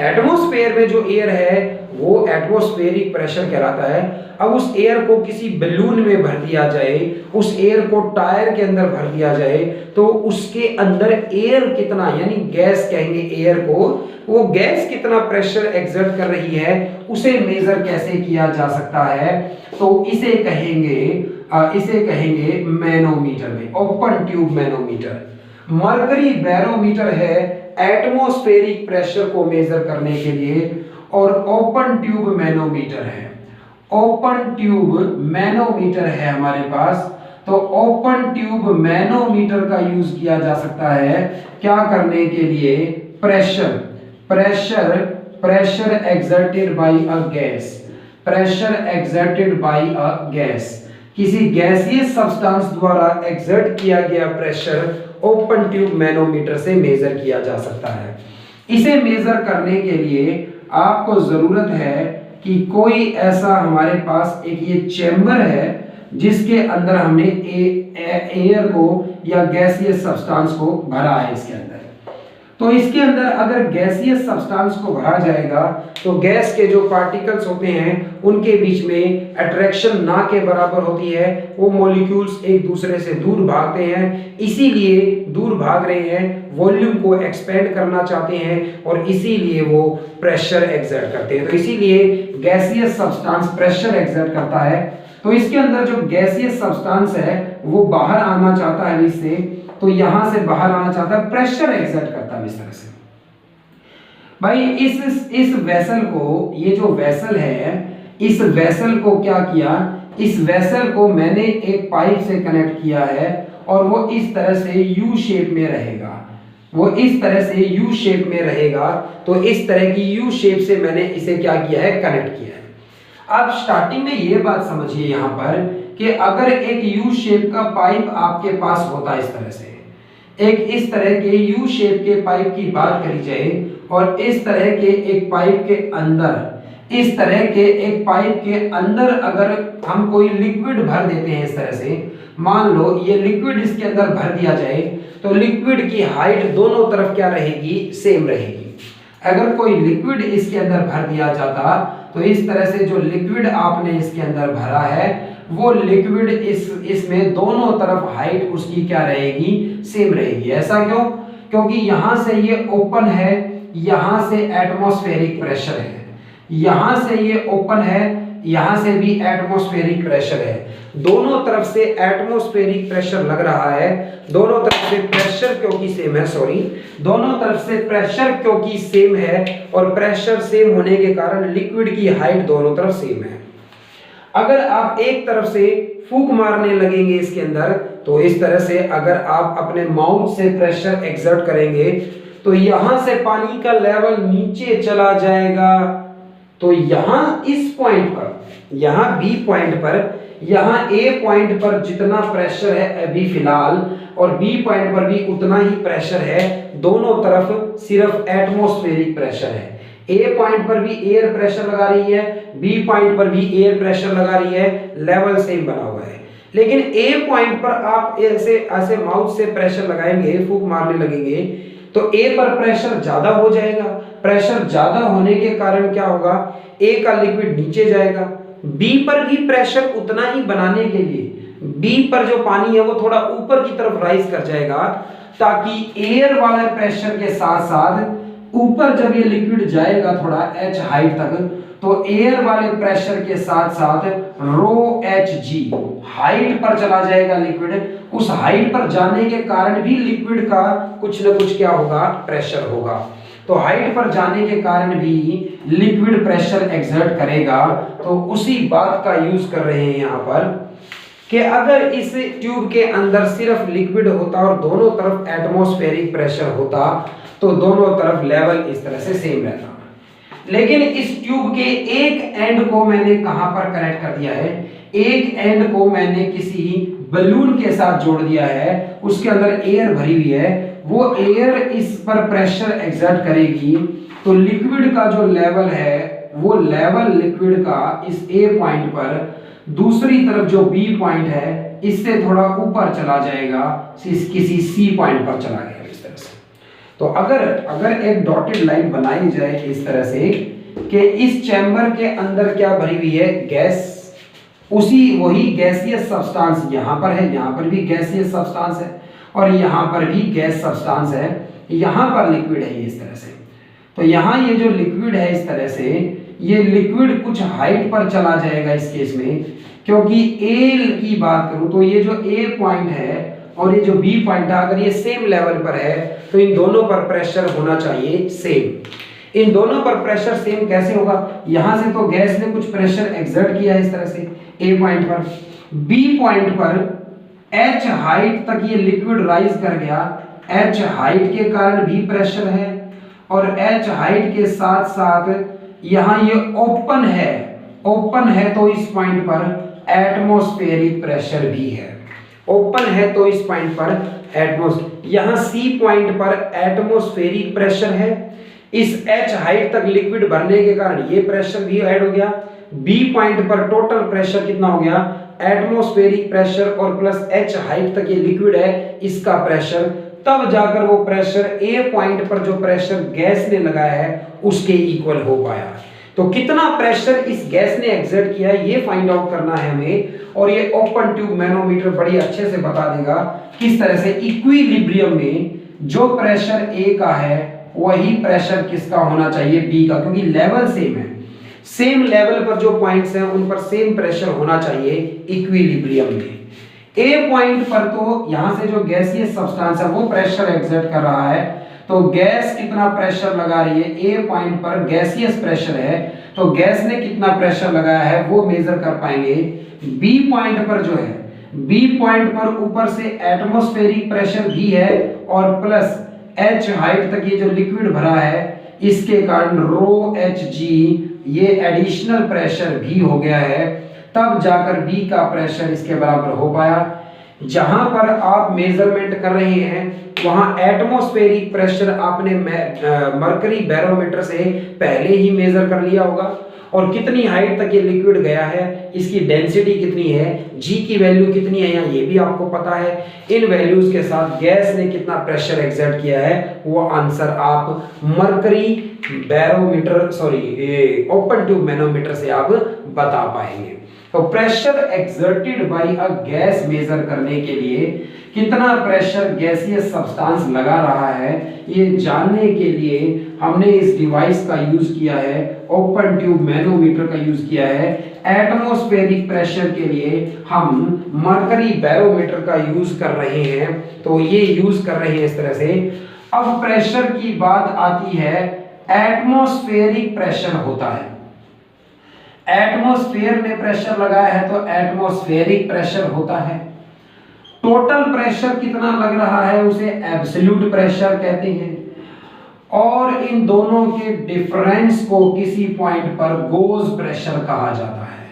एटमॉस्फेयर में जो एयर है वो एटमॉस्फेरिक प्रेशर कहलाता है। अब उस एयर को किसी बलून में भर दिया जाए, उस एयर को टायर के अंदर भर दिया जाए, तो उसके अंदर एयर कितना, यानी गैस कहेंगे एयर को, वो गैस कितना प्रेशर एग्जर्ट कर रही है उसे मेजर कैसे किया जा सकता है? तो इसे कहेंगे मैनोमीटर में, open tube manometer. Mercury barometer है एटमॉस्फेरिक प्रेशर को मेजर करने के लिए, और ओपन ट्यूब मैनोमीटर है, ओपन ट्यूब मैनोमीटर है हमारे पास। तो ओपन ट्यूब मैनोमीटर का यूज किया जा सकता है क्या करने के लिए? Pressure exerted by a gas, pressure exerted by a gas, किसी गैसीय सब्सटेंस द्वारा एक्सर्ट किया गया प्रेशर ओपन ट्यूब मैनोमीटर से मेजर किया जा सकता है। इसे मेजर करने के लिए आपको जरूरत है कि कोई ऐसा हमारे पास एक ये चेंबर है जिसके अंदर हमने एयर को या गैसीय सब्सटेंस को भरा है इसके अंदर। तो इसके अंदर अगर गैसीय सब्सटेंस को भरा जाएगा तो गैस के जो पार्टिकल्स होते हैं उनके बीच में अट्रैक्शन ना के बराबर होती है, वो मॉलिक्यूल्स एक दूसरे से दूर भागते हैं, इसीलिए दूर भाग रहे हैं, वॉल्यूम को एक्सपेंड करना चाहते हैं और इसीलिए वो प्रेशर एक्सर्ट करते हैं। तो इसीलिए गैसीय सब्सटेंस प्रेशर एक्सर्ट करता है। तो इसके अंदर जो गैसीय सब्सटेंस है वो बाहर आना चाहता है इससे, तो यहां से बाहर आना चाहता है, प्रेशर एक्सर्ट करता है इस तरह से। भाई इस वेसल को, ये जो वेसल है, इस वेसल को क्या किया, इस वेसल को मैंने एक पाइप से कनेक्ट किया है और वो इस तरह से यू शेप में रहेगा, वो इस तरह से यू शेप में रहेगा। तो इस तरह की यू शेप से मैंने इसे क्या किया है, कनेक्ट किया है। अब स्टार्टिंग में ये बात समझिए यहाँ पर कि अगर एक यू शेप का पाइप आपके पास होता इस तरह से, एक इस तरह के यू शेप के पाइप की बात करी जाए और इस तरह के एक पाइप के अंदर, इस तरह के एक पाइप के अंदर अगर हम कोई लिक्विड भर देते हैं इस तरह से, मान लो ये लिक्विड इसके अंदर भर दिया जाए तो लिक्विड की हाइट दोनों तरफ क्या रहेगी, सेम रहेगी। अगर कोई लिक्विड इसके अंदर भर दिया जाता तो इस तरह से जो लिक्विड आपने इसके अंदर भरा है वो लिक्विड इसमें दोनों तरफ हाइट उसकी क्या रहेगी, सेम रहेगी। ऐसा क्यों? क्योंकि यहां से ये ओपन है, यहां से एटमॉस्फेरिक प्रेशर है, यहां से ये ओपन है, यहां से भी एटमॉस्फेरिक प्रेशर है, दोनों तरफ से एटमॉस्फेरिक प्रेशर लग रहा है, दोनों तरफ से प्रेशर क्योंकि सेम है, सॉरी, दोनों तरफ से प्रेशर क्योंकि सेम है और प्रेशर सेम होने के कारण लिक्विड की हाइट दोनों तरफ सेम है। अगर आप एक तरफ से फूंक मारने लगेंगे इसके अंदर तो इस तरह से अगर आप अपने माउथ से प्रेशर एक्सर्ट करेंगे तो यहां से पानी का लेवल नीचे चला जाएगा। तो यहां इस पॉइंट पर, यहां बी पॉइंट पर, यहां ए पॉइंट पर जितना प्रेशर है अभी फिलहाल और बी पॉइंट पर भी उतना ही प्रेशर है, दोनों तरफ सिर्फ एटमॉस्फेरिक प्रेशर है। ए पॉइंट पर भी एयर प्रेशर लगा रही है, बी पॉइंट पर भी एयर प्रेशर लगा रही है, लेवल सेम बना हुआ है। लेकिन ए पॉइंट पर आप ऐसे ऐसे माउथ से प्रेशर लगाएंगे, फूंक मारने लगेंगे तो ए पर प्रेशर ज्यादा हो जाएगा। प्रेशर ज्यादा होने के कारण क्या होगा, ए का लिक्विड नीचे जाएगा। बी पर भी प्रेशर उतना ही बनाने के लिए बी पर जो पानी है वो थोड़ा ऊपर की तरफ राइज कर जाएगा ताकि एयर वाले प्रेशर के साथ साथ ऊपर जब ये लिक्विड जाएगा थोड़ा h हाइट तक तो एयर वाले प्रेशर के साथ साथ रो एच जी हाइट पर चला जाएगा लिक्विड। उस हाइट पर जाने के कारण भी लिक्विड का कुछ न कुछ क्या होगा, प्रेशर होगा। तो हाइट पर जाने के कारण भी लिक्विड प्रेशर एक्सर्ट करेगा। तो उसी बात का यूज कर रहे हैं यहाँ पर कि अगर इस ट्यूब के अंदर सिर्फ लिक्विड होता और दोनों तरफ एटमॉस्फेरिक प्रेशर होता तो दोनों तरफ लेवल इस तरह से सेम रहता। लेकिन इस ट्यूब के एक एंड को मैंने कहां पर कनेक्ट कर दिया है, एक एंड को मैंने किसी बलून के साथ जोड़ दिया है, उसके अंदर एयर भरी हुई है, वो एयर इस पर प्रेशर एक्सर्ट करेगी तो लिक्विड का जो लेवल है वो लेवल लिक्विड का इस ए पॉइंट पर दूसरी तरफ जो बी पॉइंट है इससे थोड़ा ऊपर चला जाएगा, किसी सी पॉइंट पर चला गया इस तरह से। तो अगर एक डॉटेड लाइन बनाई जाए इस तरह से कि इस चैम्बर के अंदर क्या भरी हुई है, गैस, उसी वही गैसियस सब्सटेंस यहाँ पर है, यहाँ पर भी गैसियस सब्सटेंस है और यहाँ पर भी गैस सब्सटेंस है, यहाँ पर लिक्विड है ये इस तरह से। तो यहाँ ये जो लिक्विड है इस तरह से, ये लिक्विड कुछ हाइट पर चला जाएगा इस केस में, क्योंकि ए की बात करूं तो ये जो ए पॉइंट है और ये जो बी पॉइंट है अगर ये सेम लेवल पर है तो इन दोनों पर प्रेशर होना चाहिए सेम। इन दोनों पर प्रेशर सेम कैसे होगा, यहां से तो गैस ने कुछ प्रेशर एक्सर्ट किया इस तरह से ए पॉइंट पर, बी पॉइंट पर एच हाइट तक ये लिक्विड राइज कर गया, एच हाइट के कारण भी प्रेशर है और एच हाइट के साथ साथ यहां ये ओपन है तो इस पॉइंट पर एटमॉस्फेरिक प्रेशर भी है, ओपन है तो इस पॉइंट पर यहां सी पॉइंट पर एटमॉस्फेरिक प्रेशर है। इस एच हाइट तक लिक्विड भरने के कारण ये प्रेशर भी ऐड हो गया। बी पॉइंट पर टोटल प्रेशर कितना हो गया, एटमॉस्फेरिक प्रेशर और प्लस एच हाइट तक ये लिक्विड है इसका प्रेशर, तब जाकर वो प्रेशर ए पॉइंट पर जो प्रेशर गैस ने लगाया है उसके इक्वल हो पाया। तो कितना प्रेशर इस गैस ने एक्सर्ट किया है ये फाइंड आउट करना है हमें, और ये ओपन ट्यूब मैनोमीटर बड़ी अच्छे से बता देगा किस तरह से इक्विलिब्रियम में जो प्रेशर ए का है वही प्रेशर किसका होना चाहिए, बी का, क्योंकि लेवल सेम है, सेम लेवल पर जो पॉइंट्स हैं उन पर सेम प्रेशर होना चाहिए इक्विलिब्रियम में। ए पॉइंट पर तो यहां से जो गैसियस सब्सटेंस है वो प्रेशर एक्सर्ट कर रहा है, तो गैस कितना प्रेशर लगा रही है, ए पॉइंट पर गैसियस प्रेशर है तो गैस ने कितना प्रेशर लगाया है वो मेजर कर पाएंगे। बी पॉइंट पर जो है, बी पॉइंट पर ऊपर से एटमॉस्फेरिक प्रेशर भी है और प्लस एच हाइट तक ये जो लिक्विड भरा है इसके कारण रो एच जी ये एडिशनल प्रेशर भी हो गया है। तब जाकर बी का प्रेशर इसके बराबर हो पाया। जहां पर आप मेजरमेंट कर रहे हैं वहां एटमॉस्फेरिक प्रेशर आपने मरकरी बैरोमीटर से पहले ही मेजर कर लिया होगा, और कितनी हाइट तक ये लिक्विड गया है, इसकी डेंसिटी कितनी है, जी की वैल्यू कितनी है यहाँ ये भी आपको पता है। इन वैल्यूज के साथ गैस ने कितना प्रेशर एक्सर्ट किया है वो आंसर आप mercury barometer open tube manometer से आप बता पाएंगे। तो pressure exerted by a gas measure करने के लिए कितना प्रेशर गैसियस सब्सटेंस लगा रहा है ये जानने के लिए हमने इस डिवाइस का यूज किया है, ओपन ट्यूब मैनोमीटर का यूज किया है। एटमॉस्फेरिक प्रेशर के लिए हम मरकरी बैरोमीटर का यूज कर रहे हैं, तो ये यूज कर रहे हैं इस तरह से। अब प्रेशर की बात आती है, एटमॉस्फेरिक प्रेशर होता है, एटमॉस्फेयर ने प्रेशर लगाया है तो एटमॉस्फेरिक प्रेशर होता है। टोटल प्रेशर कितना लग रहा है उसे एब्सोल्यूट प्रेशर कहते हैं, और इन दोनों के डिफरेंस को किसी पॉइंट पर गोज प्रेशर कहा जाता है।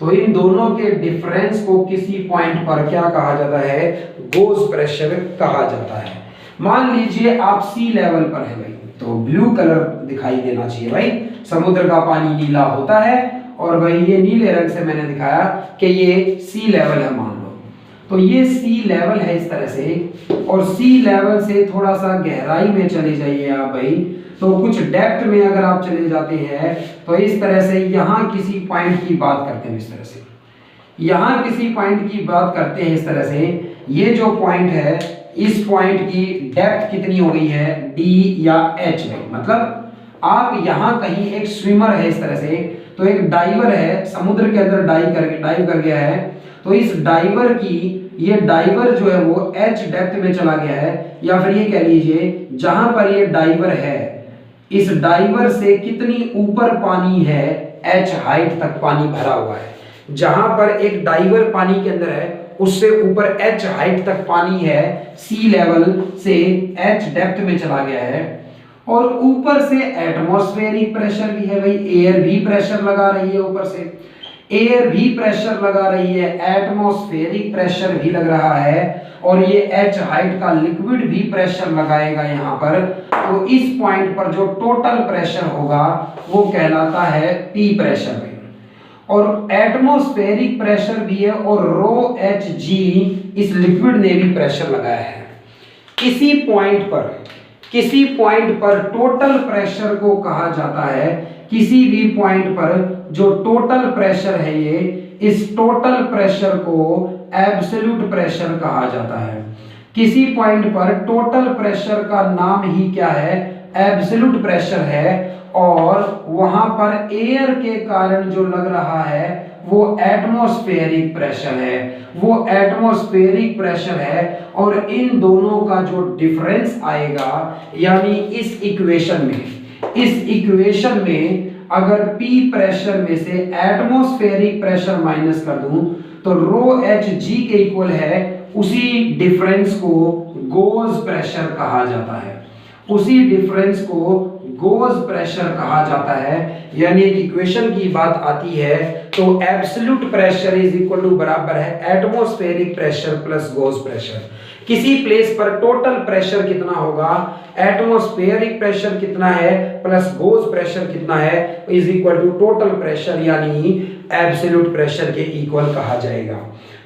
तो इन दोनों के डिफरेंस को किसी पॉइंट पर क्या कहा जाता है, गोज प्रेशर कहा जाता है। मान लीजिए आप सी लेवल पर है भाई, तो ब्लू कलर दिखाई देना चाहिए भाई, समुद्र का पानी नीला होता है, और भाई ये नीले रंग से मैंने दिखाया कि ये सी लेवल है मान लो। तो ये सी लेवल है इस तरह से, और सी लेवल से थोड़ा सा गहराई में चले जाइए आप भाई, तो कुछ डेप्थ में अगर आप चले जाते हैं तो इस तरह से यहाँ किसी पॉइंट की बात करते हैं, इस तरह से यहाँ किसी पॉइंट की बात करते हैं इस तरह से। ये जो पॉइंट है इस पॉइंट की डेप्थ कितनी हो गई है, डी या एच में, मतलब आप यहाँ कहीं एक स्विमर है इस तरह से, तो एक डाइवर है समुद्र के अंदर डाइव कर गया है, तो इस डाइवर की ये डाइवर जो है वो एच डेप्थ में चला गया है, या फिर ये कह लीजिए जहां पर ये डाइवर है इस डाइवर से कितनी ऊपर पानी है, एच हाइट तक पानी भरा हुआ है। जहां पर एक डाइवर पानी के अंदर है उससे ऊपर एच हाइट तक पानी है, सी लेवल से एच डेप्थ में चला गया है, और ऊपर से एटमॉस्फेरिक प्रेशर भी है भाई, एयर भी प्रेशर लगा रही है, ऊपर से एयर भी प्रेशर लगा रही है, एटमॉस्फेरिक प्रेशर भी लग रहा है, और ये एच हाइट का लिक्विड भी प्रेशर लगाएगा यहाँ पर। तो इस पॉइंट पर जो टोटल प्रेशर होगा वो कहलाता है पी प्रेशर में, और एटमॉस्फेरिक प्रेशर भी है, और रो एच जी इस लिक्विड ने भी प्रेशर लगाया है। किसी पॉइंट पर टोटल प्रेशर को कहा जाता है, किसी भी पॉइंट पर जो टोटल प्रेशर है ये, इस टोटल प्रेशर को एब्सोल्यूट प्रेशर कहा जाता है। किसी पॉइंट पर टोटल प्रेशर का नाम ही क्या है, एब्सोल्यूट प्रेशर है, और वहां पर एयर के कारण जो लग रहा है वो एटमॉस्फेरिक प्रेशर है, वो एटमॉस्फेरिक प्रेशर है, और इन दोनों का जो डिफरेंस आएगा, यानी इस इक्वेशन में अगर P प्रेशर में से एटमॉस्फेरिक प्रेशर माइनस कर दूं तो रो एच जी के इक्वल है, उसी डिफरेंस को गोज प्रेशर कहा जाता है, उसी डिफरेंस को गोज प्रेशर कहा जाता है। यानी एक इक्वेशन की बात आती है तो absolute pressure is equal to बराबर है atmospheric pressure plus gauge pressure. किसी प्लेस पर टोटल प्रेशर कितना होगा, एटमॉस्फेरिक प्रेशर कितना है प्लस गोज प्रेशर कितना है, is equal to total pressure यानी एब्सोल्यूट प्रेशर के इक्वल कहा जाएगा।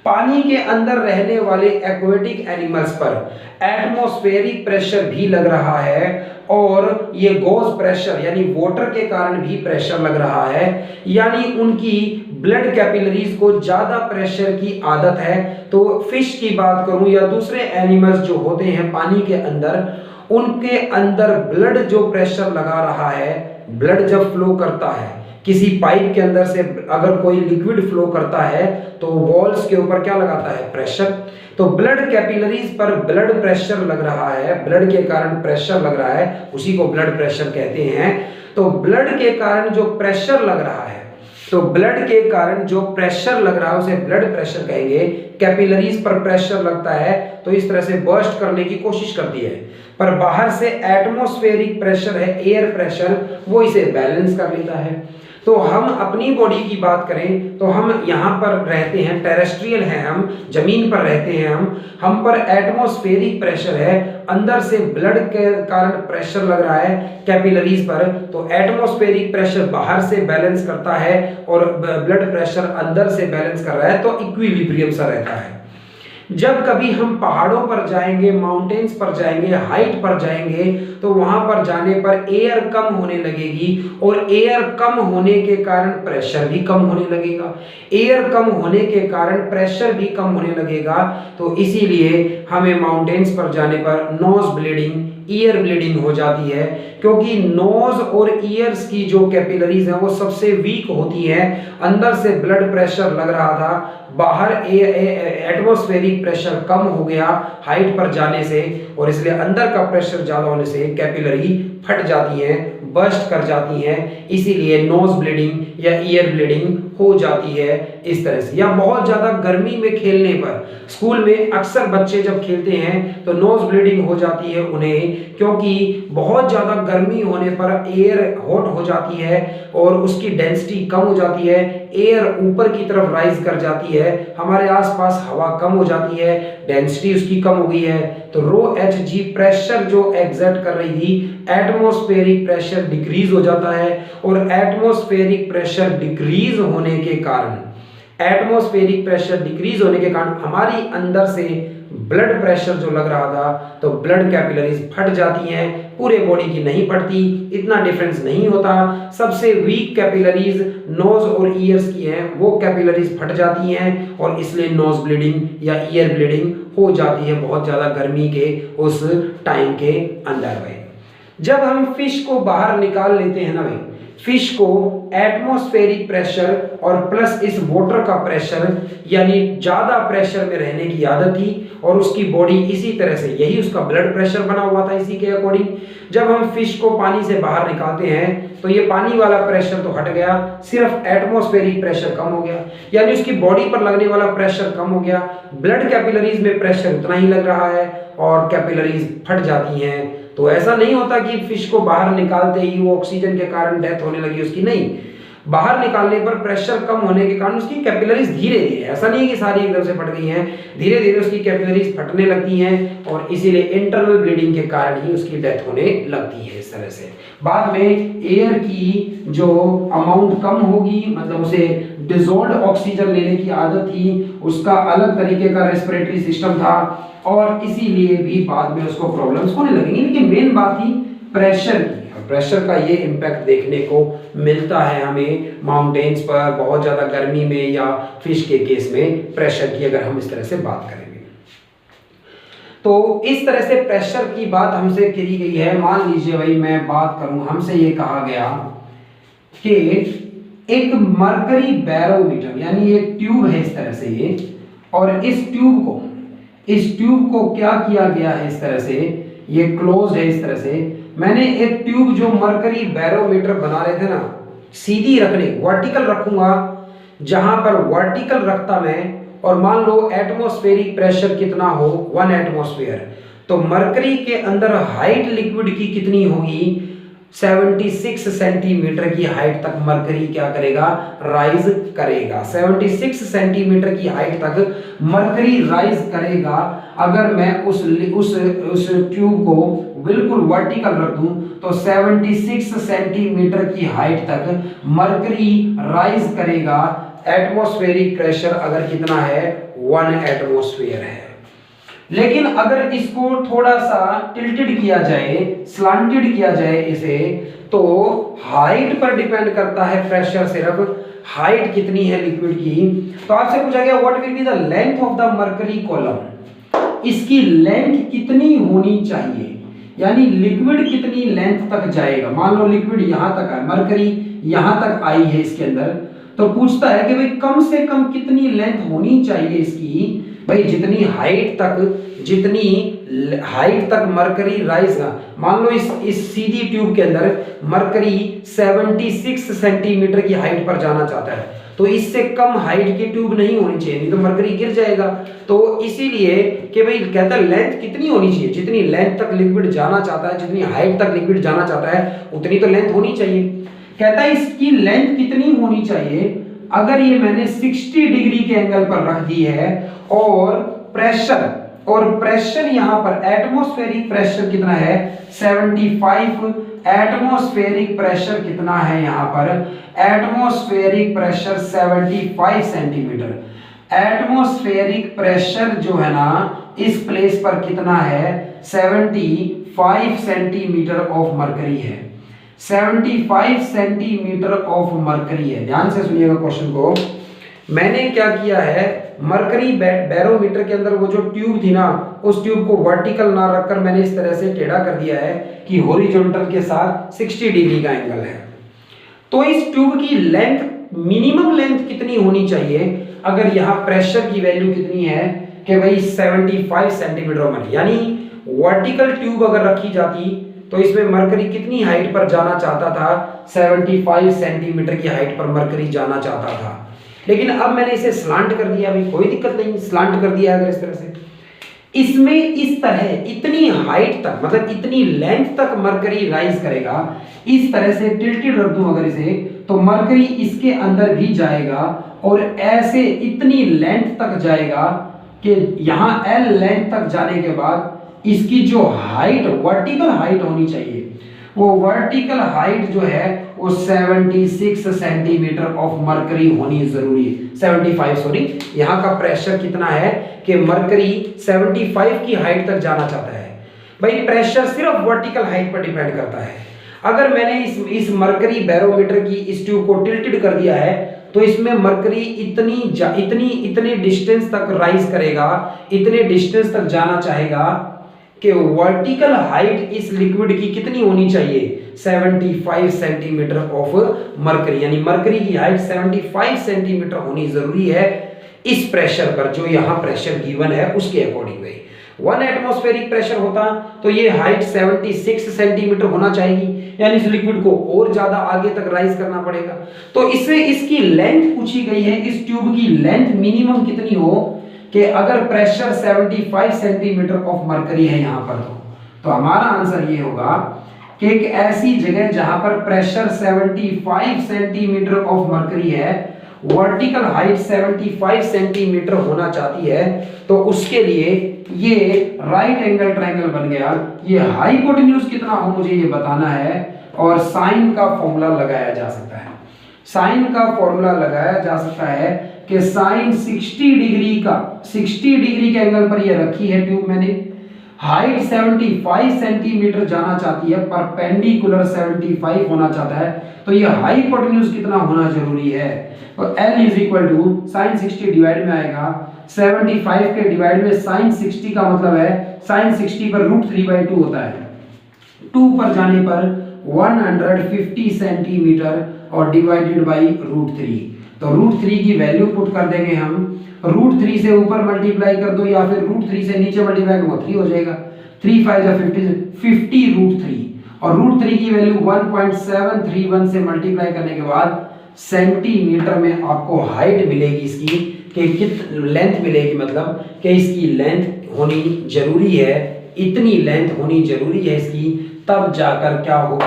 पानी के अंदर रहने वाले एक्वेटिक एनिमल्स पर एटमॉस्फेरिक प्रेशर भी लग रहा है, और ये गोज प्रेशर यानी वाटर के कारण भी प्रेशर लग रहा है, यानी उनकी ब्लड कैपिलरीज को ज्यादा प्रेशर की आदत है। तो फिश की बात करूं या दूसरे एनिमल्स जो होते हैं पानी के अंदर, उनके अंदर ब्लड जो प्रेशर लगा रहा है, ब्लड जब फ्लो करता है किसी पाइप के अंदर से, अगर कोई लिक्विड फ्लो करता है तो वॉल्स के ऊपर क्या लगाता है, प्रेशर। तो ब्लड कैपिलरीज पर ब्लड प्रेशर लग रहा है, ब्लड के कारण प्रेशर लग रहा है, उसी को ब्लड प्रेशर कहते हैं। तो ब्लड के कारण जो प्रेशर लग रहा है, तो ब्लड के कारण जो प्रेशर लग रहा है उसे ब्लड प्रेशर कहेंगे। कैपिलरीज पर प्रेशर लगता है तो इस तरह से बर्स्ट करने की कोशिश करती है, पर बाहर से एटमॉस्फेरिक प्रेशर है, एयर प्रेशर, वो इसे बैलेंस कर लेता है। तो हम अपनी बॉडी की बात करें तो हम यहाँ पर रहते हैं, टेरेस्ट्रियल हैं, हम जमीन पर रहते हैं, हम पर एटमॉस्फेरिक प्रेशर है, अंदर से ब्लड के कारण प्रेशर लग रहा है कैपिलरीज पर, तो एटमॉस्फेरिक प्रेशर बाहर से बैलेंस करता है और ब्लड प्रेशर अंदर से बैलेंस कर रहा है, तो इक्विलिब्रियम सा रहता है। जब कभी हम पहाड़ों पर जाएंगे, माउंटेन्स पर जाएंगे, हाइट पर जाएंगे, तो वहां पर जाने पर एयर कम होने लगेगी और एयर कम होने के कारण प्रेशर भी कम होने लगेगा, एयर कम होने के कारण प्रेशर भी कम होने लगेगा। तो इसीलिए हमें माउंटेन्स पर जाने पर नोज ब्लीडिंग, ईयर ब्लीडिंग हो जाती है, क्योंकि नोज और ईयर्स की जो कैपिलरीज हैं वो सबसे वीक होती हैं। अंदर से ब्लड प्रेशर लग रहा था, बाहर एटमॉस्फेरिक प्रेशर कम हो गया हाइट पर जाने से, और इसलिए अंदर का प्रेशर ज्यादा होने से कैपिलरी फट जाती हैं, बर्स्ट कर जाती हैं, इसीलिए नोज ब्लीडिंग या ईयर ब्लीडिंग हो जाती है इस तरह से। या बहुत ज्यादा गर्मी में खेलने पर, स्कूल में अक्सर बच्चे जब खेलते हैं तो नोज ब्लीडिंग हो जाती है उन्हें, क्योंकि बहुत ज्यादा गर्मी होने पर एयर हॉट हो जाती है और उसकी डेंसिटी कम हो जाती है, एयर ऊपर की तरफ राइज कर जाती है, हमारे आसपास हवा कम हो जाती है, डेंसिटी उसकी कम हो गई है, तो रो एच जी प्रेशर जो एग्जर्ट कर रही थी, एटमॉस्फेरिक प्रेशर डिक्रीज हो जाता है, और एटमॉस्फेरिक प्रेशर डिक्रीज होने के कारण, एटमॉस्फेरिक प्रेशर डिक्रीज होने के कारण हमारी अंदर से ब्लड प्रेशर जो लग रहा था, तो ब्लड कैपिलरीज फट जाती हैं, पूरे बॉडी की नहीं फटती, इतना डिफरेंस नहीं होता। सबसे वीक कैपिलरीज नोज और ईयर्स की हैं, वो कैपिलरीज फट जाती हैं और इसलिए नोज ब्लीडिंग या ईयर ब्लीडिंग हो जाती है बहुत ज्यादा गर्मी के उस टाइम के अंदर में। जब हम फिश को बाहर निकाल लेते हैं ना भाई, फिश को एटमॉस्फेरिक प्रेशर और प्लस इस वाटर का प्रेशर, यानी ज्यादा प्रेशर में रहने की आदत थी और उसकी बॉडी इसी तरह से, यही उसका ब्लड प्रेशर बना हुआ था इसी के अकॉर्डिंग। जब हम फिश को पानी से बाहर निकालते हैं तो ये पानी वाला प्रेशर तो हट गया, सिर्फ एटमॉस्फेरिक प्रेशर कम हो गया, यानी उसकी बॉडी पर लगने वाला प्रेशर कम हो गया, ब्लड कैपिलरीज में प्रेशर उतना ही लग रहा है और कैपिलरीज फट जाती हैं। तो ऐसा नहीं होता कि फिश को बाहर निकालते ही वो ऑक्सीजन के कारण डेथ होने लगी उसकी, नहीं, बाहर निकालने पर प्रेशर कम होने के कारण उसकी कैपिलरीज धीरे धीरे, ऐसा नहीं है कि सारी एकदम से फट गई हैं, धीरे धीरे उसकी कैपिलरीज फटने लगती हैं और इसीलिए इंटरनल ब्लीडिंग के कारण ही उसकी डेथ होने लगती है इस तरह से। बाद में एयर की जो अमाउंट कम होगी, मतलब उसे डिसॉल्व्ड ऑक्सीजन लेने की आदत थी, उसका अलग तरीके का रेस्पिरेटरी सिस्टम था और इसीलिए भी बाद में उसको प्रॉब्लम्स होने लगेंगी। लेकिन मेन बात थी प्रेशर की, प्रेशर का ये इम्पैक्ट देखने को मिलता है हमें माउंटेन्स पर बहुत ज़्यादा गर्मी में, या फिश के केस में प्रेशर की अगर हम इस तरह से बात करेंगे। तो इस तरह से प्रेशर की बात हमसे करी गई है। मान लीजिए भाई मैं बात करूं, हमसे ये कहा गया कि एक मरकरी बैरोमीटर, यानी एक ट्यूब है इस तरह से ये, और इस ट्यूब को क्या किया गया है इस तरह से, ये क्लोज है इस तरह से। मैंने एक ट्यूब जो मरकरी बैरोमीटर बना रहे थे ना, सीधी रखने, वर्टिकल रखूंगा, जहां पर वर्टिकल रखता मैं, और मान लो एटमॉस्फेरिक प्रेशर कितना हो 1 एटमॉस्फेयर, तो मरकरी के अंदर हाइट लिक्विड की कितनी होगी, 76 सेंटीमीटर की हाइट तक मरकरी क्या करेगा, राइज करेगा। 76 सेंटीमीटर की हाइट तक मरकरी राइज करेगा। अगर मैं उस ट्यूब को बिल्कुल वर्टिकल रख दूं तो 76 सेंटीमीटर की हाइट तक मरकरी राइज करेगा। एटमॉस्फेरिक प्रेशर अगर कितना है, 1 एटमॉस्फेयर है। लेकिन अगर इसको थोड़ा सा टिल्टेड किया जाए, स्लांटेड किया जाए इसे, तो हाइट पर डिपेंड करता है प्रेशर, सिर्फ हाइट कितनी है लिक्विड की। तो आपसे पूछा गया what will be the length of the mercury column, इसकी लेंथ कितनी होनी चाहिए, यानी लिक्विड कितनी लेंथ तक जाएगा। मान लो लिक्विड यहां तक है, मरकरी यहां तक आई है इसके अंदर, तो पूछता है कि भाई कम से कम कितनी लेंथ होनी चाहिए इसकी। भाई जितनी हाइट तक मरकरी राइज का, मान लो इस सीधी ट्यूब के अंदर मरकरी 76 सेंटीमीटर की हाइट पर जाना चाहता है, तो इससे कम हाइट की ट्यूब नहीं होनी चाहिए, नहीं तो मरकरी गिर जाएगा। तो इसीलिए कि भाई कहता है लेंथ कितनी होनी चाहिए, जितनी लेंथ तक लिक्विड जाना चाहता है, जितनी हाइट तक लिक्विड जाना चाहता है, उतनी तो लेंथ होनी चाहिए। कहता है इसकी लेंथ कितनी होनी चाहिए, अगर ये मैंने 60 डिग्री के एंगल पर रख दी है और प्रेशर यहां पर एटमॉस्फेरिक प्रेशर कितना है 75, एटमॉस्फेरिक प्रेशर कितना है यहां पर, atmospheric pressure 75 centimetre, atmospheric pressure जो है ना इस प्लेस पर कितना है 75 सेंटीमीटर ऑफ मरकरी है, 75 सेंटीमीटर ऑफ मरकरी है। ध्यान से सुनिएगा क्वेश्चन को। मैंने क्या किया है, मरकरी बैरोमीटर के अंदर वो जो ट्यूब थी ना, उस ट्यूब को वर्टिकल ना रखकर मैंने इस तरह से टेढ़ा कर दिया है कि हॉरिजॉन्टल के साथ 60 डिग्री का एंगल है। तो इस ट्यूब की लेंथ, मिनिमम लेंथ कितनी होनी चाहिए, अगर यहाँ प्रेशर की वैल्यू कितनी है कि भाई 75 सेंटीमीटर, यानी वर्टिकल ट्यूब अगर रखी जाती तो इसमें मरकरी कितनी हाइट पर जाना चाहता था, 75 सेंटीमीटर की हाइट पर मरकरी जाना चाहता था। लेकिन अब मैंने इसे स्लांट कर दिया, अभी कोई दिक्कत नहीं, स्लांट कर दिया अगर इस तरह से, इसमें इस तरह इतनी हाइट तक, मतलब इतनी लेंथ तक मरकरी राइज करेगा, इस तरह से टिल्टेड रख दूं अगर इसे, तो मरकरी इसके अंदर भी जाएगा और ऐसे इतनी लेंथ तक जाएगा कि यहां L लेंथ तक जाने के बाद इसकी जो हाइट, वर्टिकल हाइट होनी चाहिए, वो वर्टिकल हाइट जो है वो 76 सेंटीमीटर ऑफ मरकरी होनी जरूरी है, 75 सॉरी। यहाँ का प्रेशर कितना है कि मरकरी 75 की हाइट तक जाना चाहता है। भाई प्रेशर सिर्फ वर्टिकल हाइट पर डिपेंड करता है। अगर मैंने इस मरकरी बैरोमीटर की इस ट्यूब को टिल्टेड कर दिया है तो इसमें मरकरी इतनी डिस्टेंस तक राइज करेगा, इतने डिस्टेंस तक जाना चाहेगा कि वर्टिकल हाइट इस लिक्विड की कितनी होनी चाहिए, 75 सेंटीमीटर ऑफ मरकरी, यानी मरकरी की हाइट 75 सेंटीमीटर होनी जरूरी है इस प्रेशर पर, जो यहां प्रेशर गिवन है उसके अकॉर्डिंग। 1 एटमॉस्फेरिक प्रेशर होता तो ये हाइट 76 सेंटीमीटर होना चाहिए, यानी इस लिक्विड को और ज्यादा आगे तक राइज करना पड़ेगा। तो इससे इसकी लेंथ पूछी गई है, इस ट्यूब की लेंथ मिनिमम कितनी हो कि अगर प्रेशर 75 सेंटीमीटर ऑफ मरकरी है यहां पर, तो हमारा आंसर ये होगा कि एक ऐसी जगह जहां पर प्रेशर 75 सेंटीमीटर ऑफ मरकरी है, वर्टिकल हाइट 75 सेंटीमीटर होना चाहती है, तो उसके लिए ये राइट एंगल ट्रायंगल बन गया। ये हाइपोटेन्यूज कितना हो मुझे ये बताना है, और साइन का फॉर्मूला लगाया जा सकता है। साइन का फॉर्मूला लगाया जा सकता है कि साइन 60 डिग्री के एंगल पर ये रखी है ट्यूब मैंने, हाइट 75 सेंटीमीटर जाना चाहती है, परपेंडिकुलर 75 होना चाहता है, तो ये हाइपोटेन्यूज कितना होना जरूरी है, तो L is equal to sine 60 divide में आएगा 75 के डिवाइड में साइन 60 का मतलब है साइन 60 पर √3/2 होता है, 2 पर जाने पर 150 सेंटीमीटर और डिवाइडेड बाई √3, तो √3 की वैल्यू पुट कर देंगे हम, √3 से ऊपर मल्टीप्लाई कर दो या फिर √3 से नीचे मल्टीप्लाई करो 3 हो जाएगा, 3 5 50 √3, और √3 की वैल्यू 1.731 से मल्टीप्लाई करने के बाद सेंटीमीटर में आपको हाइट मिलेगी इसकी, कि कितनी लेंथ मिलेगी, मतलब कि इसकी लेंथ होनी जरूरी है, इतनी लेंथ होनी जरूरी है इसकी, तब जाकर क्या हो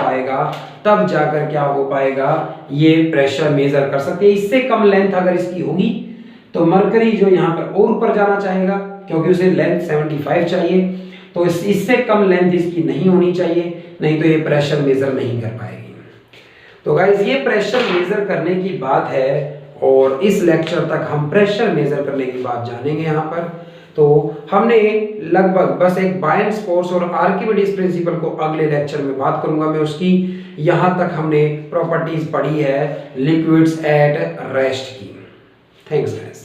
पाएगा ये प्रेशर मेजर कर सकते हैं। इससे कम लेंथ अगर इसकी होगी तो मरकरी जो यहाँ पर और ऊपर जाना चाहेगा, क्योंकि उसे लेंथ 75 चाहिए, तो इससे कम लेंथ इसकी नहीं होनी चाहिए, नहीं तो ये प्रेशर मेजर नहीं कर पाएगी। तो गाइस ये प्रेशर मेजर करने की बात है, और इस लेक्चर तक हम प्रेशर मेजर करने की बात जानेंगे यहाँ पर। तो हमने लगभग बस एक बायन्स फोर्स और आर्किमिडीज प्रिंसिपल को अगले लेक्चर में बात करूंगा मैं उसकी। यहाँ तक हमने प्रॉपर्टीज पढ़ी है लिक्विड्स एट रेस्ट की। Thanks guys.